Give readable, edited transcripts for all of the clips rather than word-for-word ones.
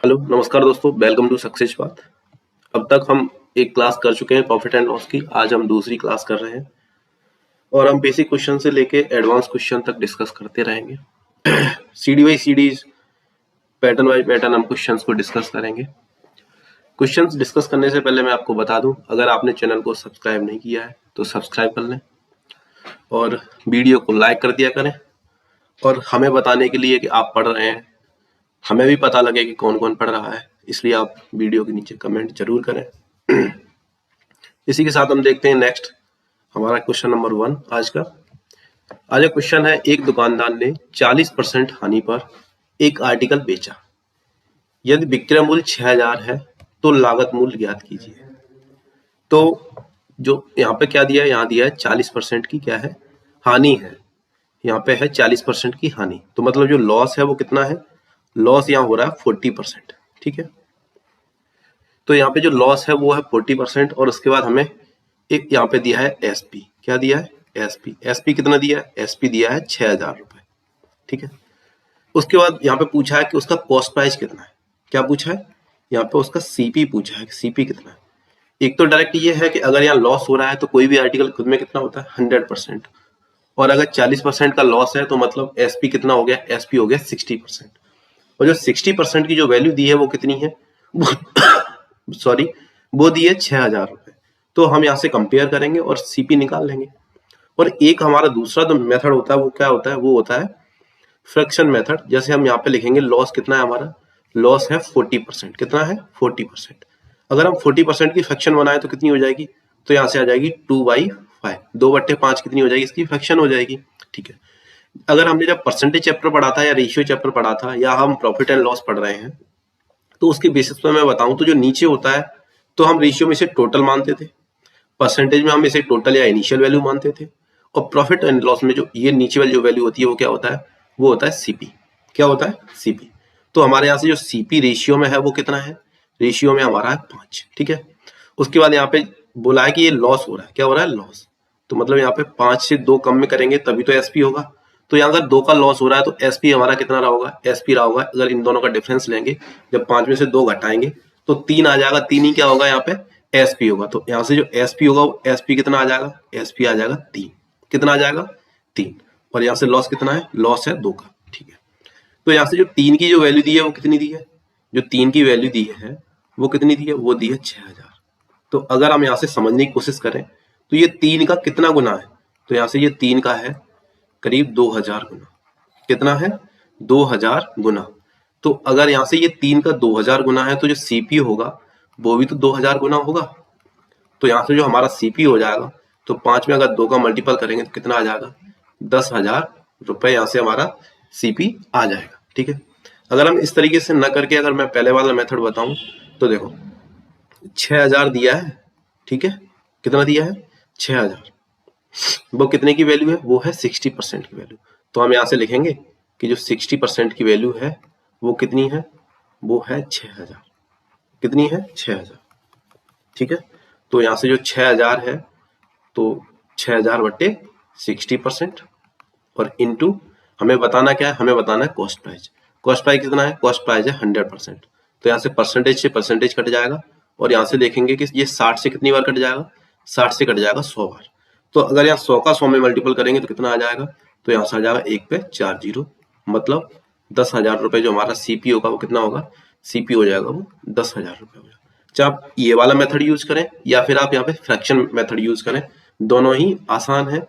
Hello नमस्कार दोस्तों, welcome to success path. अब तक हम एक क्लास कर चुके हैं प्रॉफिट एंड लॉस की। आज हम दूसरी क्लास कर रहे हैं और हम बेसिक क्वेश्चन से लेके एडवांस क्वेश्चन तक डिस्कस करते रहेंगे। CD by CDs, pattern by pattern हम क्वेश्चंस को डिस्कस करेंगे। क्वेश्चंस डिस्कस करने से पहले मैं आपको बता दूं, अगर आपने चैनल को सब्सक्राइब नहीं किया है तो सब्सक्राइब कर लें और वीडियो को लाइक कर दिया करें। और हमें बताने के लिए कि आप पढ़ रहे हैं, हमें भी पता लगे कि कौन कौन पढ़ रहा है, इसलिए आप वीडियो के नीचे कमेंट जरूर करें। इसी के साथ हम देखते हैं नेक्स्ट हमारा क्वेश्चन नंबर 1 आज का। आज का क्वेश्चन है, एक दुकानदार ने 40% हानि पर एक आर्टिकल बेचा। यदि विक्रय मूल्य 6000 है तो लागत मूल्य ज्ञात कीजिए। तो जो यहाँ पे क्या दिया है, यहाँ दिया है 40% की क्या है, हानि है। यहाँ पे है 40% की हानि, तो मतलब जो लॉस है वो कितना है, लॉस यहाँ हो रहा है 40%। ठीक है, तो यहाँ पे जो लॉस है वो है 40% और उसके बाद हमें एक यहाँ पे दिया है एसपी। क्या दिया है, एसपी। एसपी कितना दिया है, एसपी दिया है 6000 रुपए। ठीक है, उसके बाद यहाँ पे पूछा है कि उसका कॉस्ट प्राइस कितना है। क्या पूछा है, यहाँ पे उसका सीपी पूछा है, सीपी कितना है। एक तो डायरेक्ट ये है कि अगर यहाँ लॉस हो रहा है तो कोई भी आर्टिकल खुद में कितना होता है, 100%। और अगर 40% का लॉस है तो मतलब एसपी कितना हो गया, एसपी हो गया 60%। और जो 60% की जो वैल्यू दी है वो कितनी है, सॉरी, वो दी है 6000 रुपए। तो हम यहाँ से कंपेयर करेंगे और सीपी निकाल लेंगे। और एक हमारा दूसरा जो मेथड होता है वो क्या होता है, वो होता है फ्रैक्शन मेथड। जैसे हम यहाँ पे लिखेंगे लॉस कितना है, हमारा लॉस है 40%। कितना है, 40%। अगर हम 40% की फ्रैक्शन बनाए तो कितनी हो जाएगी, तो यहाँ से आ जाएगी 2/5, 2/5 कितनी हो जाएगी, इसकी फ्रैक्शन हो जाएगी। ठीक है, अगर हमने जब परसेंटेज चैप्टर पढ़ा था या रेशियो चैप्टर पढ़ा था या हम प्रॉफिट एंड लॉस पढ़ रहे हैं, तो उसके बेसिस पर मैं बताऊं तो जो नीचे होता है तो हम रेशियो में इसे टोटल मानते थे, परसेंटेज में हम इसे टोटल या इनिशियल वैल्यू मानते थे, और प्रॉफिट एंड लॉस में जो ये नीचे वाली जो वैल्यू होती है वो क्या होता है, वो होता है सीपी। क्या होता है, सीपी। तो हमारे यहाँ से जो सीपी रेशियो में है वो कितना है, रेशियो में हमारा है 5। ठीक है, उसके बाद यहाँ पे बोला है कि ये लॉस हो रहा है। क्या हो रहा है, लॉस। तो मतलब यहाँ पे 5 से 2 कम में करेंगे तभी तो एसपी होगा। तो यहाँ अगर 2 का लॉस हो रहा है तो एसपी हमारा कितना रहा होगा, एसपी रहा होगा, अगर इन दोनों का डिफरेंस लेंगे, जब 5 में से 2 घटाएंगे तो 3 आ जाएगा। 3 ही क्या होगा, यहाँ पे एसपी होगा। तो यहाँ से जो एसपी होगा वो एसपी कितना आ जाएगा, एसपी आ जाएगा 3। कितना आ जाएगा, 3। और यहाँ से लॉस कितना है, लॉस है 2 का। ठीक है, तो यहाँ से जो 3 की जो वैल्यू दी है वो कितनी दी है, जो 3 की वैल्यू दी है वो कितनी दी है, वो दी है 6000। तो अगर हम यहाँ से समझने की कोशिश करें तो ये 3 का कितना गुना है, तो यहाँ से ये 3 का है करीब 2000 गुना। कितना है, 2000 गुना। तो अगर यहाँ से ये 3 का 2000 गुना है तो जो सीपी होगा वो भी तो 2000 गुना होगा। तो यहाँ से जो हमारा सीपी हो जाएगा, तो 5 में अगर 2 का मल्टीपल करेंगे तो कितना आ जाएगा, 10,000 रुपए यहाँ से हमारा सीपी आ जाएगा। ठीक है, अगर हम इस तरीके से न करके अगर मैं पहले वाला मेथड बताऊं तो देखो 6000 दिया है। ठीक है, कितना दिया है, 6000। वो कितने की वैल्यू है, वो है 60% की वैल्यू। तो हम यहाँ से लिखेंगे कि जो 60% की वैल्यू है वो कितनी है, वो है 6000। कितनी है, 6000। ठीक है, तो यहाँ से जो 6000 है तो 6000 बट्टे 60% और इनटू हमें बताना क्या है, हमें बताना है कॉस्ट प्राइस। कॉस्ट प्राइस कितना है, कॉस्ट प्राइस है 100%। तो यहाँ से परसेंटेज कट जाएगा और यहाँ से देखेंगे कि ये 60 से कितनी बार कट जाएगा, 60 से कट जाएगा 100 बार। तो अगर यहाँ 100 का 100 में मल्टीपल करेंगे तो कितना आ जाएगा, तो यहाँ से आ जाएगा 1 पे 4 जीरो, मतलब 10,000 रुपए जो हमारा सीपी होगा वो कितना होगा, सीपी हो जाएगा वो 10,000 रुपए हो जाएगा। चाहे आप ये वाला मेथड यूज करें या फिर आप यहाँ पे फ्रैक्शन मेथड यूज करें, दोनों ही आसान है।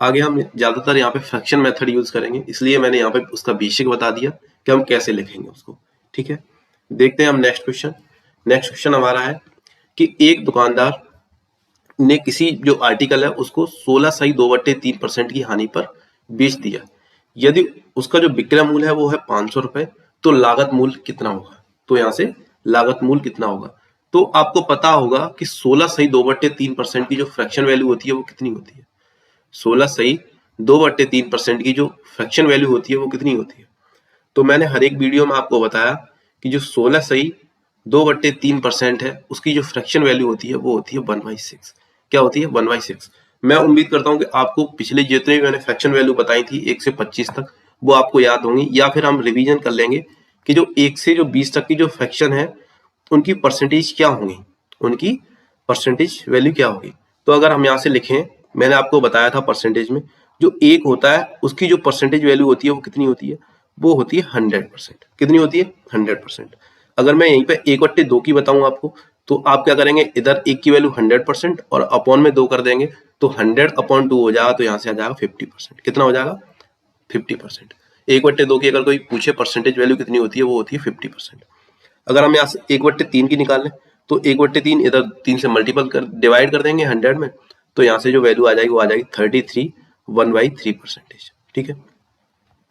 आगे हम ज्यादातर यहाँ पे फ्रैक्शन मेथड यूज करेंगे, इसलिए मैंने यहाँ पे उसका बेसिक बता दिया कि हम कैसे लिखेंगे उसको। ठीक है, देखते हैं हम नेक्स्ट क्वेश्चन। नेक्स्ट क्वेश्चन हमारा है कि एक दुकानदार ने किसी जो आर्टिकल है उसको 16/2/3% की हानि पर बेच दिया। यदि उसका जो विक्रय मूल्य है वो है 500 रुपए, तो लागत मूल्य कितना होगा। तो यहाँ से लागत मूल्य कितना होगा, तो आपको पता होगा कि 16/2/3% की जो फ्रैक्शन वैल्यू होती है वो कितनी होती है। 16/2/3% की जो फ्रैक्शन वैल्यू होती है वो कितनी होती है। तो मैंने हर एक वीडियो में आपको बताया कि जो 16/2/3% है उसकी जो फ्रैक्शन वैल्यू होती है वो होती है 1/6। क्या होती है, 1/6। मैं उम्मीद करता हूं कि आपको पिछले जितने भी मैंने फ्रैक्शन वैल्यू बताई थी 1 से 25 तक वो आपको याद होंगी, या फिर हम रिवीजन कर लेंगे कि जो 1 से जो 20 तक की जो फ्रैक्शन है उनकी परसेंटेज क्या होंगी, उनकी परसेंटेज वैल्यू क्या होगी। तो अगर हम यहाँ से लिखें, मैंने आपको बताया था परसेंटेज में जो 1 होता है उसकी जो परसेंटेज वैल्यू होती है वो कितनी होती है, वो होती है 100%। कितनी होती है? 100%। अगर मैं यहीं पे 1/2 की बताऊं आपको, तो आप क्या करेंगे, इधर 1 की वैल्यू 100% और अपॉन में 2 कर देंगे तो 100/2 हो जाएगा, तो यहाँ से आ जाएगा 50%। कितना हो जाएगा? 50%। 1/2 की अगर कोई पूछे परसेंटेज वैल्यू कितनी होती है, वो होती है 50%। अगर हम यहाँ से 1/3 की निकाल लें तो 1/3 इधर 3 से मल्टीपल कर डिवाइड कर देंगे 100 में, तो यहाँ से जो वैल्यू आ जाएगी वो आ जाएगी 33 1/3%। ठीक है।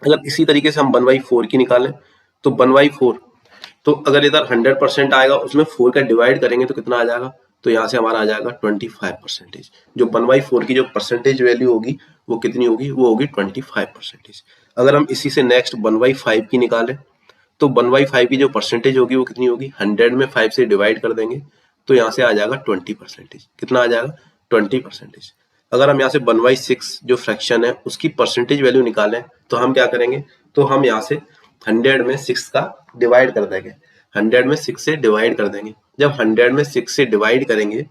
अगर इसी तरीके से हम 1/4 की निकालें तो 1/4, तो अगर इधर 100% आएगा उसमें 4 का डिवाइड करेंगे तो कितना आ जाएगा, तो यहाँ से हमारा आ जाएगा 25%। जो 1/4 की जो परसेंटेज वैल्यू होगी वो कितनी होगी, वो होगी 25%। अगर हम इसी से नेक्स्ट 1/5 की निकालें तो 1/5 की जो परसेंटेज होगी वो कितनी होगी, 100 में 5 से डिवाइड कर देंगे तो यहाँ से आ जाएगा 20%। कितना आ जाएगा? 20%। अगर हम यहाँ से 1/6 जो फ्रैक्शन है उसकी परसेंटेज वैल्यू निकालें तो हम क्या करेंगे, तो हम यहाँ से 100 में 6 का डिवाइड कर देंगे, 100 में 6 से डिवाइड कर देंगे। जब 100 में 6 से डिवाइड करेंगे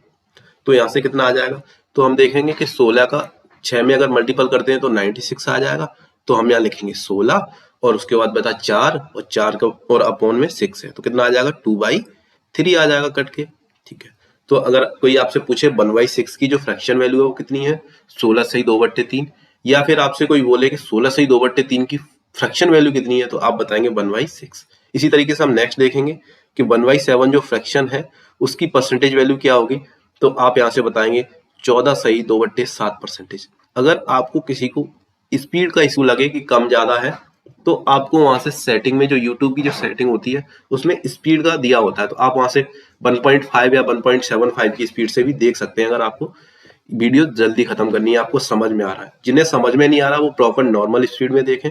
तो यहाँ से कितना आ जाएगा, तो हम देखेंगे कि 16 का 6 में अगर मल्टीपल करते हैं तो 96 आ जाएगा, तो हम यहाँ लिखेंगे 16 और उसके बाद बता 4 और 4 का और अपॉन में 6 है, तो कितना आ जाएगा 2/3 आ जाएगा कट के। ठीक है। तो अगर कोई आपसे पूछे 1/6 की जो फ्रैक्शन वैल्यू है वो कितनी है, 16 सही 2/3, या फिर आपसे कोई बोले कि 16 सही 2/3 की फ्रैक्शन वैल्यू कितनी है, तो आप बताएंगे 1/6। इसी तरीके से हम नेक्स्ट देखेंगे कि 1/7 जो फ्रैक्शन है उसकी परसेंटेज वैल्यू क्या होगी, तो आप यहाँ से बताएंगे 14 सही 2/7%। अगर आपको किसी को स्पीड का इशू लगे कि कम ज्यादा है, तो आपको वहां से सेटिंग में जो यूट्यूब की जो सेटिंग होती है उसमें स्पीड का दिया होता है, तो आप वहां से 1.5 या 1.75 की स्पीड से भी देख सकते हैं अगर आपको वीडियो जल्दी खत्म करनी है, आपको समझ में आ रहा है। जिन्हें समझ में नहीं आ रहा वो प्रॉपर नॉर्मल स्पीड में देखें।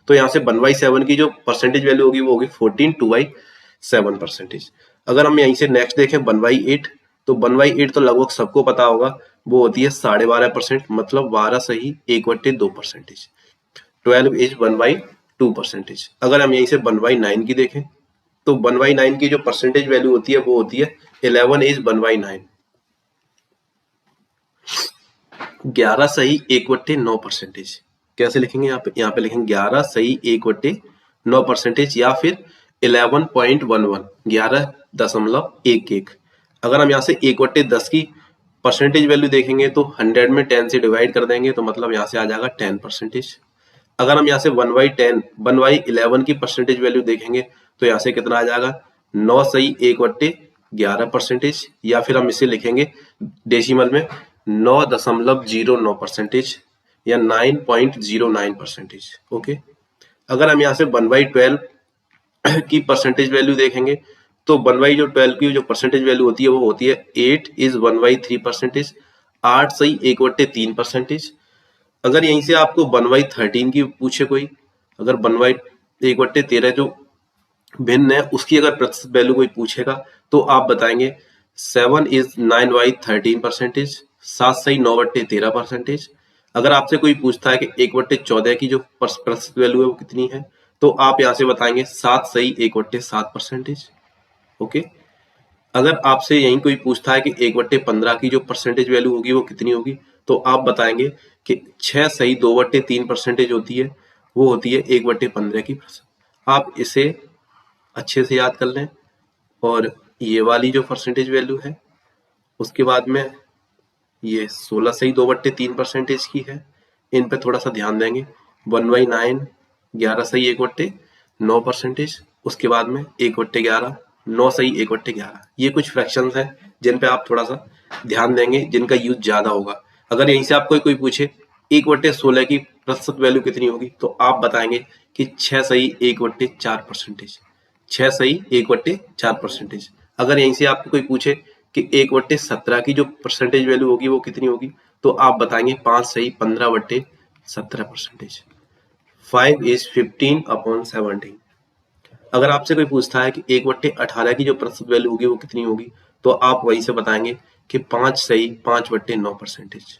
तो यहाँ से 1/7 की जो परसेंटेज वैल्यू होगी वो होगी 14 2/7%। अगर हम यहीं से नेक्स्ट देखें 1/8, तो 1/8 तो लगभग सबको पता होगा, वो होती है 12.5%, मतलब 12 सही 1/2%। 12 इज 1/2%। अगर हम यहीं से 1/9 की देखें तो 1/9 की जो परसेंटेज वैल्यू होती है वो होती है 11 इज 1/9, 11 सही 1/9%। कैसे लिखेंगे, यहाँ पे लिखेंगे 11 सही 1/9% या फिर 11.11, 11.11। अगर हम यहाँ से 1/10 की परसेंटेज वैल्यू देखेंगे तो 100 में 10 से डिवाइड कर देंगे, तो मतलब यहाँ से आ जाएगा 10%। अगर हम यहाँ से 1/10 1/11 की परसेंटेज वैल्यू देखेंगे तो यहाँ से कितना आ जाएगा, 9 सही 1/11%, या फिर हम इसे लिखेंगे डेसिमल में 9.09% या 9.09%। ओके। अगर हम यहाँ से 1/12 की परसेंटेज वैल्यू देखेंगे तो 1/12 की जो परसेंटेज वैल्यू होती है वो होती है 8 इज 1/3%, 8 सही 1/3%। अगर यहीं से आपको 1/13 की पूछे कोई, अगर 1/13 जो भिन्न है उसकी अगर प्रतिशत वैल्यू कोई पूछेगा तो आप बताएंगे 7 इज 9/13%, 7 सही 9/13%। अगर आपसे कोई पूछता है कि 1/14 की जो प्रतिशत वैल्यू है वो कितनी है, तो आप यहाँ से बताएंगे 7 सही 1/7%। ओके। अगर आपसे यहीं कोई पूछता है कि 1/15 की जो परसेंटेज वैल्यू होगी वो कितनी होगी, तो आप बताएंगे कि 6 सही 2/3% होती है, वो होती है 1/15 की परसेंट। आप इसे अच्छे से याद कर लें। और ये वाली जो परसेंटेज वैल्यू है उसके बाद में ये 16 सही 2/3% की है, इन पे थोड़ा सा ध्यान देंगे। 1/9 11 सही 1/9%, उसके बाद में 1/11 9 सही 1/11। ये कुछ फ्रैक्शंस हैं जिन पे आप थोड़ा सा ध्यान देंगे, जिनका यूज ज्यादा होगा। अगर यहीं से आपको कोई पूछे 1/16 की प्रतिशत वैल्यू कितनी होगी, तो आप बताएंगे कि 6 सही 1/4%, 6 सही 1/4%। अगर यहीं से आपको कोई पूछे कि 1/17 की जो परसेंटेज वैल्यू होगी वो कितनी होगी, तो आप बताएंगे 5 सही 15/17%। 5 इज 15/17। अगर आपसे कोई पूछता है कि 1/18 की जो प्रतिशत वैल्यू होगी वो कितनी होगी, तो आप वहीं से बताएंगे कि 5 सही 5/9%,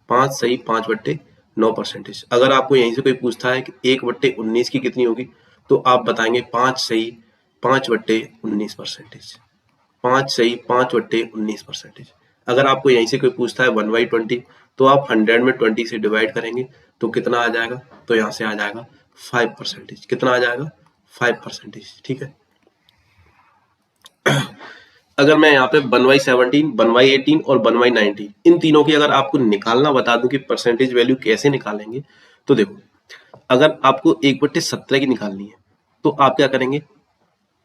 5 सही 5/9%। अगर आपको यहीं से कोई पूछता है कि 1/19 की कितनी होगी, तो आप बताएंगे 5 सही 5/19%। 5 सही 5/19%। अगर आपको यहीं से कोई पूछता है 1/20 तो आप 100 में 20 से डिवाइड करेंगे तो कितना आ जाएगा, तो यहाँ से आ जाएगा 5%। कितना आ जाएगा 5%। ठीक है। अगर मैं यहाँ पे 1/17 1/18 और 1/19 इन तीनों की अगर आपको निकालना बता दूं कि परसेंटेज वैल्यू कैसे निकालेंगे, तो देखो अगर आपको 1/17 की निकालनी है तो आप क्या करेंगे,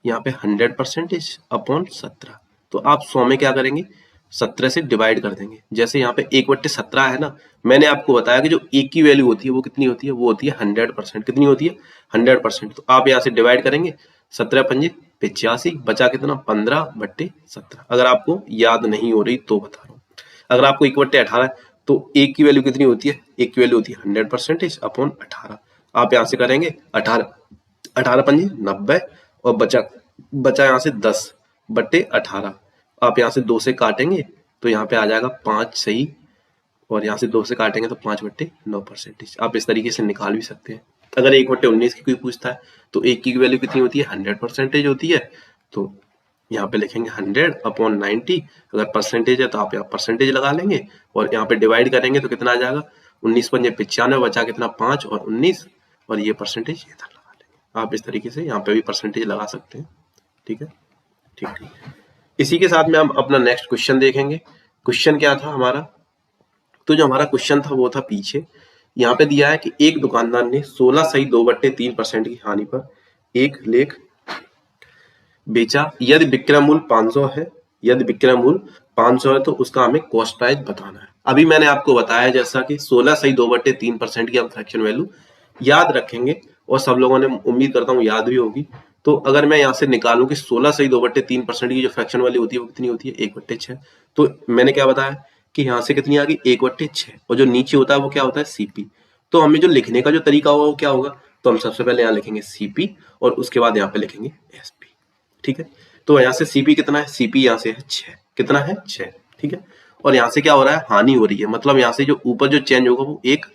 यहाँ पे 100% अपॉन 17, तो आप 100 में क्या करेंगे 17 से डिवाइड कर देंगे। जैसे यहाँ पे 1/17 है ना, मैंने आपको बताया कि जो एक की वैल्यू होती है वो कितनी होती है, वो होती है 100%। कितनी होती है 100%। तो आप यहाँ से डिवाइड करेंगे 17 पंजे 85, बचा कितना 15/17। अगर आपको याद नहीं हो रही तो बता रहा हूँ। अगर आपको 1/18 तो एक की वैल्यू कितनी होती है, एक की वैल्यू होती है 100% अपॉन 18। आप यहाँ से करेंगे 18 पंजे 90 और बचा यहाँ से 10/18। आप यहाँ से 2 से काटेंगे तो यहाँ पे आ जाएगा 5 सही, और यहाँ से 2 से काटेंगे तो 5/9%। आप इस तरीके से निकाल भी सकते हैं। अगर 1/19 की कोई पूछता है तो एक की वैल्यू कितनी होती है 100% होती है, तो यहाँ पे लिखेंगे 100 अपॉन 90। अगर परसेंटेज है तो आप यहाँ परसेंटेज लगा लेंगे और यहाँ पे डिवाइड करेंगे तो कितना आ जाएगा 19 पंजे 95, बचा कितना 5 और 19, और ये परसेंटेज इधर लगा लेंगे। आप इस तरीके से यहाँ पे भी परसेंटेज लगा सकते हैं। ठीक है, ठीक। इसी के साथ में हम अपना नेक्स्ट क्वेश्चन देखेंगे। क्वेश्चन क्या था हमारा, तो जो हमारा क्वेश्चन था वो था पीछे यहाँ पे दिया है कि एक दुकानदार ने 16 सही 2/3% की हानि पर एक लेख बेचा। यदि विक्रय मूल्य 500 है, यदि विक्रय मूल्य 500 है तो उसका हमें कॉस्ट प्राइस बताना है। अभी मैंने आपको बताया जैसा कि 16 सही 2/3% की हम फ्रैक्शन वैल्यू याद रखेंगे, और सब लोगों ने उम्मीद करता हूँ याद भी होगी। तो अगर मैं यहाँ से निकालूं कि 16 सही 2/3% की जो फ्रैक्शन वैल्यू होती है वो कितनी होती है 1/6, तो मैंने क्या बताया कि यहाँ से कितनी आ गई 1/6, और जो नीचे होता है वो क्या होता है सीपी। तो हमें जो लिखने का जो तरीका होगा वो क्या होगा, तो हम सबसे पहले यहाँ लिखेंगे सीपी और उसके बाद यहाँ पे लिखेंगे एसपी। ठीक है, तो यहाँ से सीपी कितना है, सीपी यहाँ से है 6, कितना है 6। ठीक है, और यहाँ से क्या हो रहा है हानि हो रही है, मतलब यहाँ से जो ऊपर जो चेंज होगा वो एक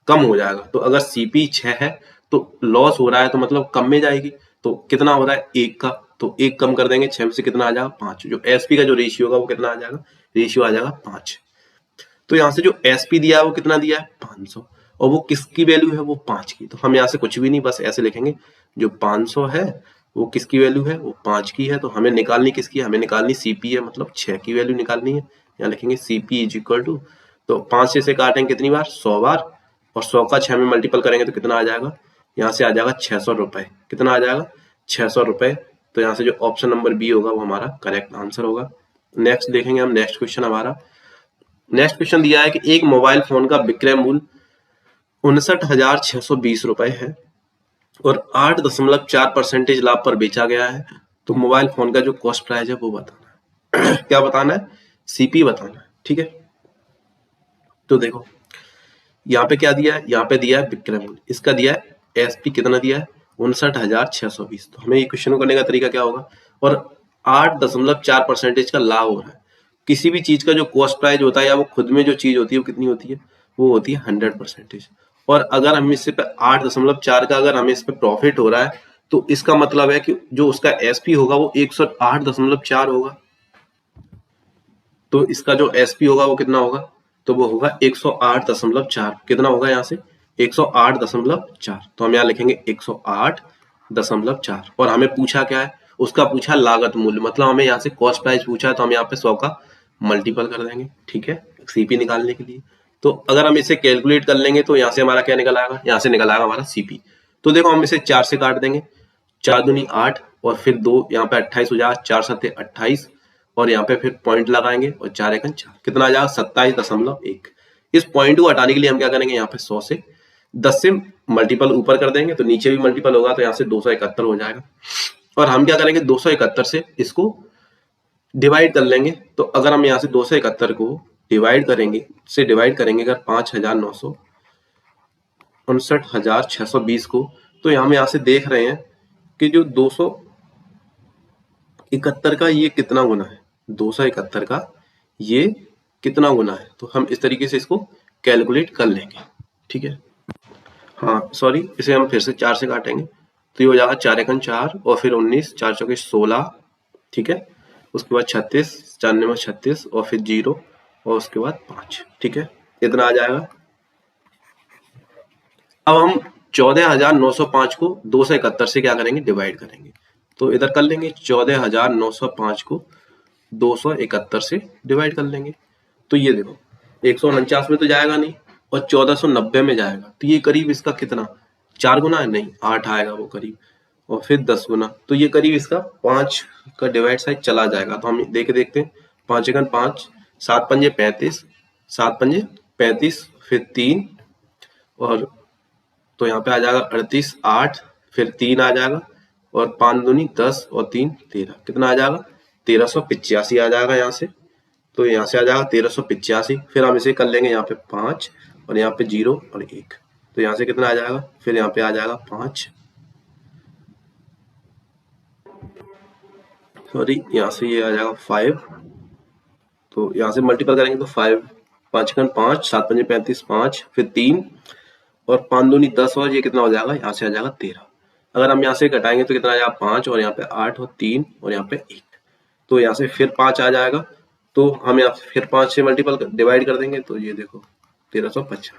कम हो जाएगा। तो अगर सीपी 6 है तो लॉस हो रहा है तो मतलब कम में जाएगी, तो कितना हो रहा है 1 का, तो 1 कम कर देंगे 6 में से कितना आ जाएगा 5। जो एसपी का जो रेशियो होगा वो कितना आ जाएगा, रेशियो आ जाएगा 5। तो यहाँ से जो एसपी दिया है वो कितना दिया है 500, और वो किसकी वैल्यू है वो 5 की। तो हम यहाँ से कुछ भी नहीं, बस ऐसे लिखेंगे जो 500 है वो किसकी वैल्यू है, वो 5 की है। तो हमें निकालनी किसकी है, हमें निकालनी सीपी है, मतलब 6 की वैल्यू निकालनी है। यहाँ लिखेंगे सीपी इज इक्वल टू, तो 5 से काटेंगे कितनी बार 100 बार, और 100 का 6 में मल्टीपल करेंगे तो कितना आ जाएगा, यहाँ से आ जाएगा 600 रुपए। कितना आ जाएगा 600 रुपए। तो यहाँ से जो ऑप्शन नंबर बी होगा वो हमारा करेक्ट आंसर होगा। नेक्स्ट देखेंगे हम, नेक्स्ट क्वेश्चन हमारा, नेक्स्ट क्वेश्चन दिया है कि एक मोबाइल फोन का विक्रय मूल्य 59,620 रुपए है और 8.4% लाभ पर बेचा गया है। तो मोबाइल फोन का जो कॉस्ट प्राइस है वो बताना है। क्या बताना है, सीपी बताना है। ठीक है, तो देखो यहाँ पे क्या दिया है, यहाँ पे दिया है विक्रय मूल्य, इसका दिया है एसपी कितना दिया है 59,620। तो हमें ये क्वेश्चन को करने का तरीका क्या होगा, और 8.4% का लाभ हो रहा है। किसी भी चीज का जो कॉस्ट प्राइस होता है या वो खुद में जो चीज होती है वो कितनी होती है, वो होती है 100%। और अगर हम इससे पे 8.4 का अगर हमें इस पे प्रॉफिट हो रहा है तो इसका मतलब है कि जो उसका एसपी होगा वो 108.4 होगा। तो इसका जो एसपी होगा वो कितना होगा, तो वो होगा 108.4। कितना होगा यहाँ से 108.4। तो हम यहाँ लिखेंगे 108.4, और हमें पूछा क्या है, उसका पूछा लागत मूल्य, मतलब हमें यहाँ से कॉस्ट प्राइस पूछा है तो हम यहाँ पे 100 का मल्टीपल कर देंगे। ठीक है, सीपी निकालने के लिए। तो अगर हम इसे कैलकुलेट कर लेंगे तो यहाँ से हमारा क्या निकल आएगा, यहाँ से निकल आएगा हमारा सीपी। तो देखो हम इसे 4 से काट देंगे, 4 दूनी 8 और फिर 2 यहाँ पे 28 हो जाएगा, 4 सत्ते 28, और यहाँ पे फिर पॉइंट लगाएंगे और 4 एकन 4, कितना आ जाएगा 27.1। इस पॉइंट को हटाने के लिए हम क्या करेंगे, यहाँ पे 100 से 10 से मल्टीपल ऊपर कर देंगे तो नीचे भी मल्टीपल होगा, तो यहाँ से 271 हो जाएगा। और हम क्या करेंगे 271 से इसको डिवाइड कर लेंगे। तो अगर हम यहाँ से 271 को डिवाइड करेंगे अगर 5,959,620 को, तो हम यहाँ से देख रहे हैं कि जो 271 का ये कितना गुना है, 271 का ये कितना गुना है, तो हम इस तरीके से इसको कैलकुलेट कर लेंगे। ठीक है, हाँ सॉरी, इसे हम फिर से 4 से काटेंगे तो ये हो जाएगा 4 एकन 4 और फिर 19, 4 चौके 16, ठीक है। उसके बाद 36, 4 में 36 और फिर 0 और उसके बाद 5, ठीक है। इतना आ जाएगा। अब हम 14,905 को 271 से क्या करेंगे, डिवाइड करेंगे। तो इधर कर लेंगे 14,905 को 271 से डिवाइड कर लेंगे। तो ये देखो 149 में तो जाएगा नहीं और 1490 में जाएगा, तो ये करीब इसका कितना 4 गुना है, नहीं 8 आएगा वो करीब, और फिर 10 गुना, तो ये करीब इसका 5 का डिवाइड साइड चला जाएगा। तो हम देखते हैं 5 एकन 5, 7 पंजे 35, 7 पंजे 35, फिर 3 और तो यहाँ पे आ जाएगा 38, 8 फिर 3 आ जाएगा और 5 दूनी 10 और 3 13, कितना आ जाएगा 1385 आ जाएगा यहाँ से। तो यहाँ से आ जाएगा 1385, फिर हम इसे कर लेंगे यहाँ पे 5 और यहाँ पे 0 और 1, तो यहाँ से कितना आ जाएगा, फिर यहाँ पे आ जाएगा 5, सॉरी यहाँ से ये आ जाएगा 5, तो यहाँ से मल्टीपल करेंगे तो 5, 5 एकन 5, 7 पंजे 35, 5 फिर 3 और 5 दूनी 10 और ये कितना हो जाएगा, यहाँ से आ जाएगा 13। अगर हम यहाँ से घटाएंगे तो कितना आ जाएगा 5 और यहाँ पे 8 और 3 और यहाँ पे 1, तो यहाँ से फिर 5 आ जाएगा। तो हम यहाँ फिर 5 से मल्टीपल डिवाइड कर देंगे, तो ये देखो 1350,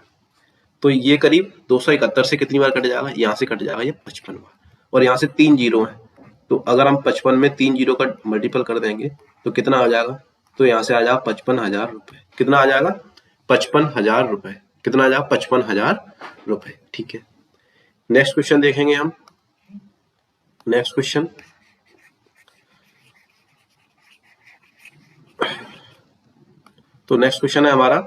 तो ये करीब 271 से कितनी बार कट जाएगा, यहाँ से कट जाएगा ये 55 बार, और यहाँ से 3 जीरो है, तो अगर हम 55 में 3 जीरो का मल्टीपल कर देंगे तो कितना आ जाएगा, तो यहाँ से आ जाएगा 55,000 रुपए, कितना आ जाएगा 55,000 रुपए, कितना आ जाएगा 55,000 रुपए, ठीक है। नेक्स्ट क्वेश्चन देखेंगे हम। नेक्स्ट क्वेश्चन, तो नेक्स्ट क्वेश्चन है हमारा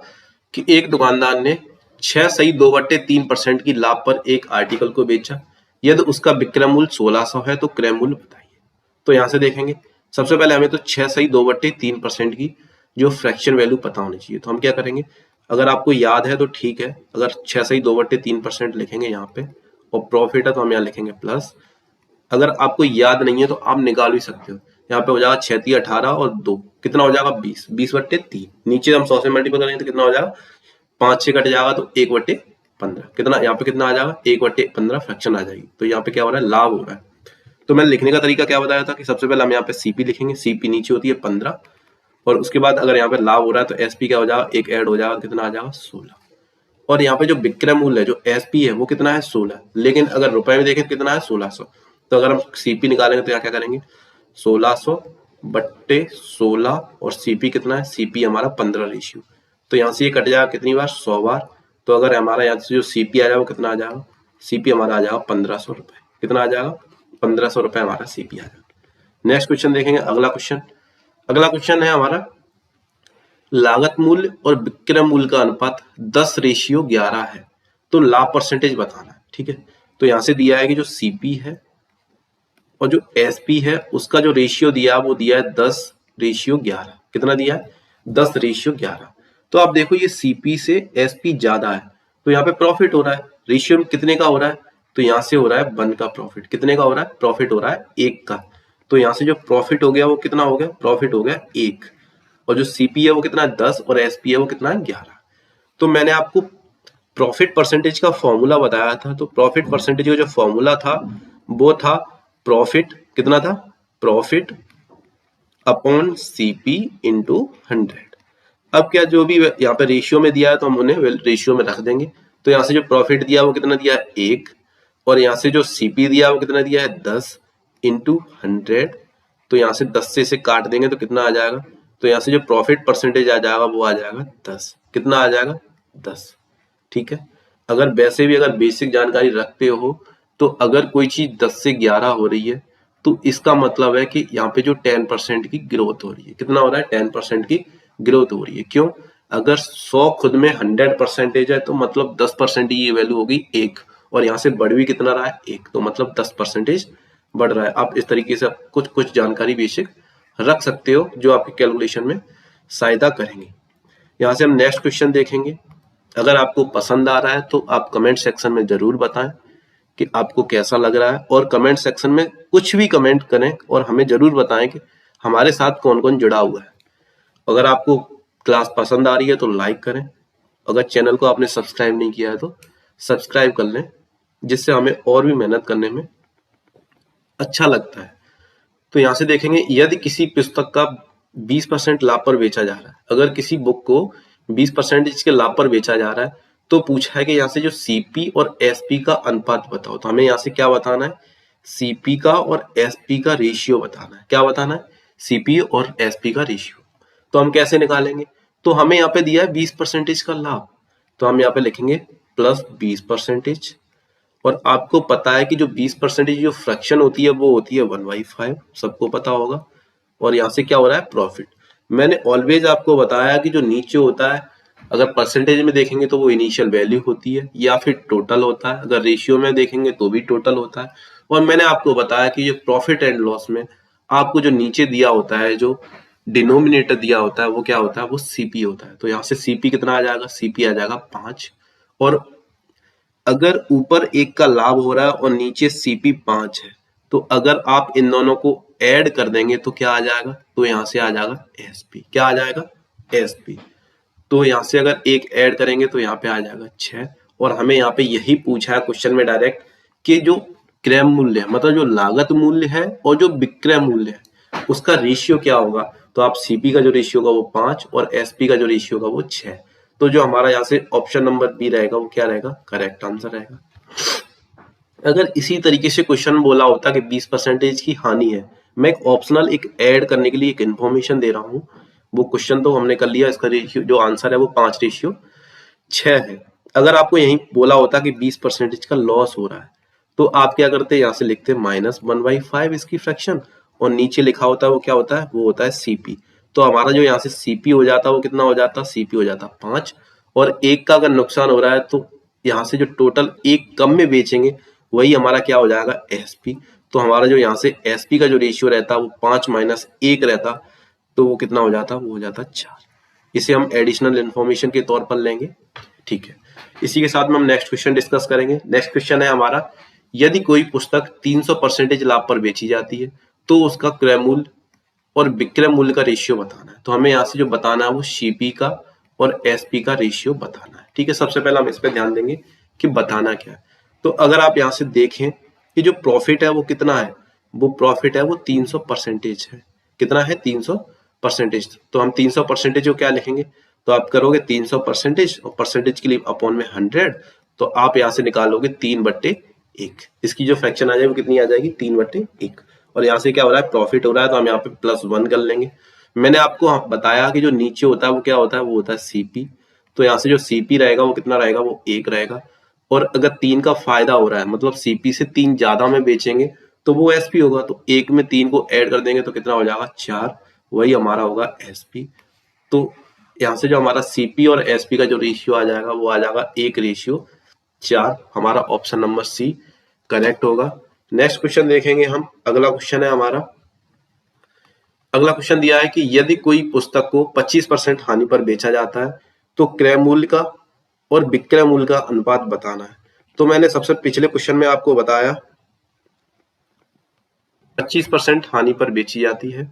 कि एक दुकानदार ने 6.2/3% की लाभ पर एक आर्टिकल को बेचा, यदि उसका विक्रय मूल्य 1600 है तो क्रय मूल्य बताइए। तो यहां से देखेंगे सबसे पहले हमें तो 6.2/3% की जो फ्रैक्शन वैल्यू पता होनी चाहिए। तो हम क्या करेंगे, अगर आपको याद है तो ठीक है, अगर 6.2/3% लिखेंगे यहाँ पे और प्रॉफिट है तो हम यहाँ लिखेंगे प्लस। अगर आपको याद नहीं है तो आप निकाल भी सकते हो, यहाँ पे हो जाएगा 6 18 और 2 कितना हो जाएगा 20, 20/3, नीचे हम 100 से मल्टीपल करेंगे तो कितना हो जाएगा 5 से कट जाएगा तो 1/15, कितना यहाँ पे कितना आ जाएगा 1/15 फ्रैक्शन आ जाएगी। तो यहाँ पे क्या हो रहा है, लाभ हो रहा है। तो मैंने लिखने का तरीका क्या बताया था कि सबसे पहले हम यहाँ पे सीपी लिखेंगे, सीपी नीचे होती है 15 और उसके बाद अगर यहाँ पे लाभ हो रहा है तो एसपी क्या हो जाएगा, एक ऐड हो जाएगा, कितना आ जाएगा 16, और यहाँ पे जो विक्रय मूल्य है जो एसपी है वो कितना है 16, लेकिन अगर रुपए में देखें तो कितना है 1600। तो अगर हम सीपी निकालेंगे तो यहाँ क्या करेंगे 1600/16 और सीपी कितना है, सीपी हमारा 15 रेशियो, तो यहाँ से ये कट जाएगा कितनी बार 100 बार। तो अगर हमारा यहाँ से जो सीपी आ जाएगा वो कितना आ जाएगा, सीपी हमारा आ जाएगा 1500 रुपए, कितना आ जाएगा 1500 रुपए हमारा सीपी आ जाएगा। नेक्स्ट क्वेश्चन देखेंगे, अगला क्वेश्चन। अगला क्वेश्चन है हमारा लागत मूल्य और विक्रय मूल्य का अनुपात 10:11 है, तो लाभ परसेंटेज बताना है, ठीक है। तो यहाँ से दिया है कि जो सीपी है और जो एसपी है उसका जो रेशियो दिया वो दिया है 10:11, कितना दिया है 10:11। तो आप देखो ये सीपी से एसपी ज्यादा है तो यहाँ पे प्रॉफिट हो रहा है, रेशियो कितने का हो रहा है, तो यहाँ से हो रहा है 1 का प्रॉफिट, कितने का हो रहा है प्रॉफिट हो रहा है 1 का। तो यहाँ से जो प्रॉफिट हो गया वो कितना हो गया, प्रॉफिट हो गया 1, और जो सीपी है वो कितना है 10 और एसपी है वो कितना है 11। तो मैंने आपको प्रॉफिट परसेंटेज का फॉर्मूला बताया था, तो प्रॉफिट परसेंटेज का जो फॉर्मूला था वो था प्रॉफिट, कितना था प्रॉफिट अपॉन सीपी इंटू 100। अब क्या जो भी यहाँ पे रेशियो में दिया है तो हम उन्हें रेशियो में रख देंगे। तो यहाँ से जो प्रॉफिट दिया वो कितना दिया है 1, और यहाँ से जो सीपी दिया वो कितना दिया है 10 इंटू 100, तो यहाँ से 10 से इसे काट देंगे तो कितना आ जाएगा, तो यहाँ से जो प्रॉफिट परसेंटेज आ जाएगा वो आ जाएगा 10, कितना आ जाएगा 10, ठीक है। अगर वैसे भी अगर बेसिक जानकारी रखते हो तो अगर कोई चीज 10 से 11 हो रही है तो इसका मतलब है कि यहाँ पे जो 10% की ग्रोथ हो रही है, कितना हो रहा है 10% की ग्रोथ हो रही है। क्यों, अगर 100 खुद में 100% है तो मतलब 10% की ये वैल्यू होगी 1, और यहाँ से बढ़ भी कितना रहा है 1, तो मतलब 10% बढ़ रहा है। आप इस तरीके से कुछ जानकारी बेसिक रख सकते हो जो आपके कैलकुलेशन में सहायता करेंगे। यहाँ से हम नेक्स्ट क्वेश्चन देखेंगे। अगर आपको पसंद आ रहा है तो आप कमेंट सेक्शन में जरूर बताएं कि आपको कैसा लग रहा है, और कमेंट सेक्शन में कुछ भी कमेंट करें और हमें जरूर बताएं कि हमारे साथ कौन कौन जुड़ा हुआ है। अगर आपको क्लास पसंद आ रही है तो लाइक करें, अगर चैनल को आपने सब्सक्राइब नहीं किया है तो सब्सक्राइब कर लें, जिससे हमें और भी मेहनत करने में अच्छा लगता है। तो यहाँ से देखेंगे यदि किसी पुस्तक का 20% लाभ पर बेचा जा रहा है, अगर किसी बुक को 20% के लाभ पर बेचा जा रहा है तो पूछा है कि यहाँ से जो सीपी और एसपी का अनुपात बताओ। तो हमें यहाँ से क्या बताना है, सीपी का और एसपी का रेशियो बताना है। क्या बताना है, सीपी और एसपी का रेशियो। तो हम कैसे निकालेंगे, तो हमें यहाँ पे दिया है 20% का लाभ, तो हम यहाँ पे लिखेंगे प्लस 20%। और आपको पता है कि जो 20% जो फ्रैक्शन होती है वो होती है 1/5, सबको पता होगा। और यहाँ से क्या हो रहा है, प्रॉफिट। मैंने ऑलवेज आपको बताया कि जो नीचे होता है अगर परसेंटेज में देखेंगे तो वो इनिशियल वैल्यू होती है या फिर टोटल होता है, अगर रेशियो में देखेंगे तो भी टोटल होता है। और मैंने आपको बताया कि ये प्रॉफिट एंड लॉस में आपको जो नीचे दिया होता है, जो डिनोमिनेटर दिया होता है वो क्या होता है, वो सीपी होता है। तो यहाँ से सीपी कितना आ जाएगा, सीपी आ जाएगा 5। और अगर ऊपर 1 का लाभ हो रहा है और नीचे सीपी 5 है, तो अगर आप इन दोनों को ऐड कर देंगे तो क्या आ जाएगा, तो यहाँ से आ जाएगा एसपी। क्या आ जाएगा, एसपी। तो यहाँ से अगर 1 ऐड करेंगे तो यहाँ पे आ जाएगा 6। और हमें यहाँ पे यही पूछा है क्वेश्चन में डायरेक्ट कि जो क्रय मूल्य है, मतलब जो लागत मूल्य है और जो विक्रय मूल्य है, उसका रेशियो क्या होगा। तो आप सीपी का जो रेशियो होगा वो 5 और एसपी का जो रेशियो होगा वो 6। तो जो हमारा यहाँ से ऑप्शन नंबर बी रहेगा वो क्या रहेगा, करेक्ट आंसर रहेगा। अगर इसी तरीके से क्वेश्चन बोला होता कि 20% की हानि है, मैं एक ऑप्शनल एक ऐड करने के लिए एक इन्फॉर्मेशन दे रहा हूँ। वो क्वेश्चन तो हमने कर लिया, इसका रेशियो जो आंसर है वो 5:6 है। अगर आपको यही बोला होता कि 20% का लॉस हो रहा है, तो आप क्या करते हैं, यहाँ से लिखते -1/5 इसकी फ्रैक्शन, और नीचे लिखा होता है वो क्या होता है, वो होता है सीपी। तो हमारा जो यहाँ से सीपी हो जाता है वो कितना हो जाता है, सीपी हो जाता 5। और 1 का अगर नुकसान हो रहा है तो यहाँ से जो टोटल 1 कम में बेचेंगे वही हमारा क्या हो जाएगा, एसपी। तो हमारा जो यहाँ से एसपी का जो रेशियो रहता है वो 5 - 1 रहता, तो वो कितना हो जाता, वो हो जाता 4। इसे हम एडिशनल इंफॉर्मेशन के तौर पर लेंगे, ठीक है। इसी के साथ में हम नेक्स्ट क्वेश्चन डिस्कस करेंगे। नेक्स्ट क्वेश्चन है हमारा, यदि कोई पुस्तक 300% लाभ पर बेची जाती है तो उसका क्रय मूल्य और विक्रय मूल्य का रेशियो बताना है। तो हमें यहाँ से जो बताना है वो सीपी का और एसपी का रेशियो बताना है, ठीक है। सबसे पहले हम इस पे ध्यान देंगे कि बताना क्या है। तो अगर आप यहाँ से देखें कि जो प्रॉफिट है वो कितना है, वो प्रॉफिट है वो 300% है। कितना है, 300%। तो हम 300% को क्या लिखेंगे, तो आप करोगे 300% और परसेंटेज के लिए अपॉन में 100, तो आप यहाँ से निकालोगे 3/1। इसकी जो फ्रैक्शन आ जाएगी वो कितनी आ जाएगी, 3/1। और यहाँ से क्या हो रहा है, प्रॉफिट हो रहा है, तो हम यहाँ पे +1 कर लेंगे। मैंने आपको बताया कि जो नीचे होता है वो क्या होता है, वो होता है सीपी। तो यहाँ से जो सीपी रहेगा वो कितना रहेगा, वो 1 रहेगा। और अगर 3 का फायदा हो रहा है, मतलब सीपी से 3 ज्यादा में बेचेंगे तो वो एसपी होगा। तो 1 में 3 को ऐड कर देंगे तो कितना हो जाएगा, 4। वही हमारा होगा एसपी। तो यहाँ से जो हमारा सीपी और एसपी का जो रेशियो आ जाएगा वो आ जाएगा 1:4। हमारा ऑप्शन नंबर सी करेक्ट होगा। नेक्स्ट क्वेश्चन देखेंगे हम। अगला क्वेश्चन है हमारा, अगला क्वेश्चन दिया है कि यदि कोई पुस्तक को 25% हानि पर बेचा जाता है तो क्रय मूल्य का और विक्रय मूल्य का अनुपात बताना है। तो मैंने सबसे पिछले क्वेश्चन में आपको बताया 25% हानि पर बेची जाती है,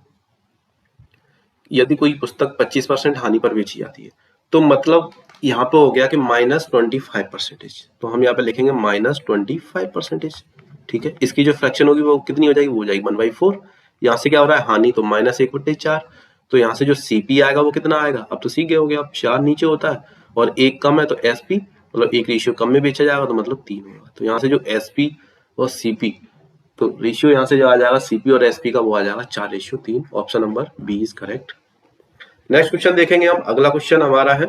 यदि कोई पुस्तक 25% हानि पर बेची जाती है तो मतलब यहाँ पे हो गया कि -25%। तो हम यहाँ पे लिखेंगे -25%, ठीक है। इसकी जो फ्रैक्शन होगी वो कितनी हो जाएगी, वो हो जाएगी 1/4। यहाँ से क्या हो रहा है, हानि, तो -1/4। तो यहाँ से जो सीपी आएगा वो कितना आएगा, अब तो सीख गए होगे आप, 4 नीचे होता है और 1 कम है तो एसपी, मतलब 1 रेशियो कम में बेचा जाएगा तो मतलब 3 होगा। तो यहाँ से जो एसपी और सीपी, तो रेशियो यहाँ से जो आ जाएगा सीपी और एसपी का, वो आ जाएगा 4:3। Option number B is correct. Next question देखेंगे हम। अगला क्वेश्चन हमारा है,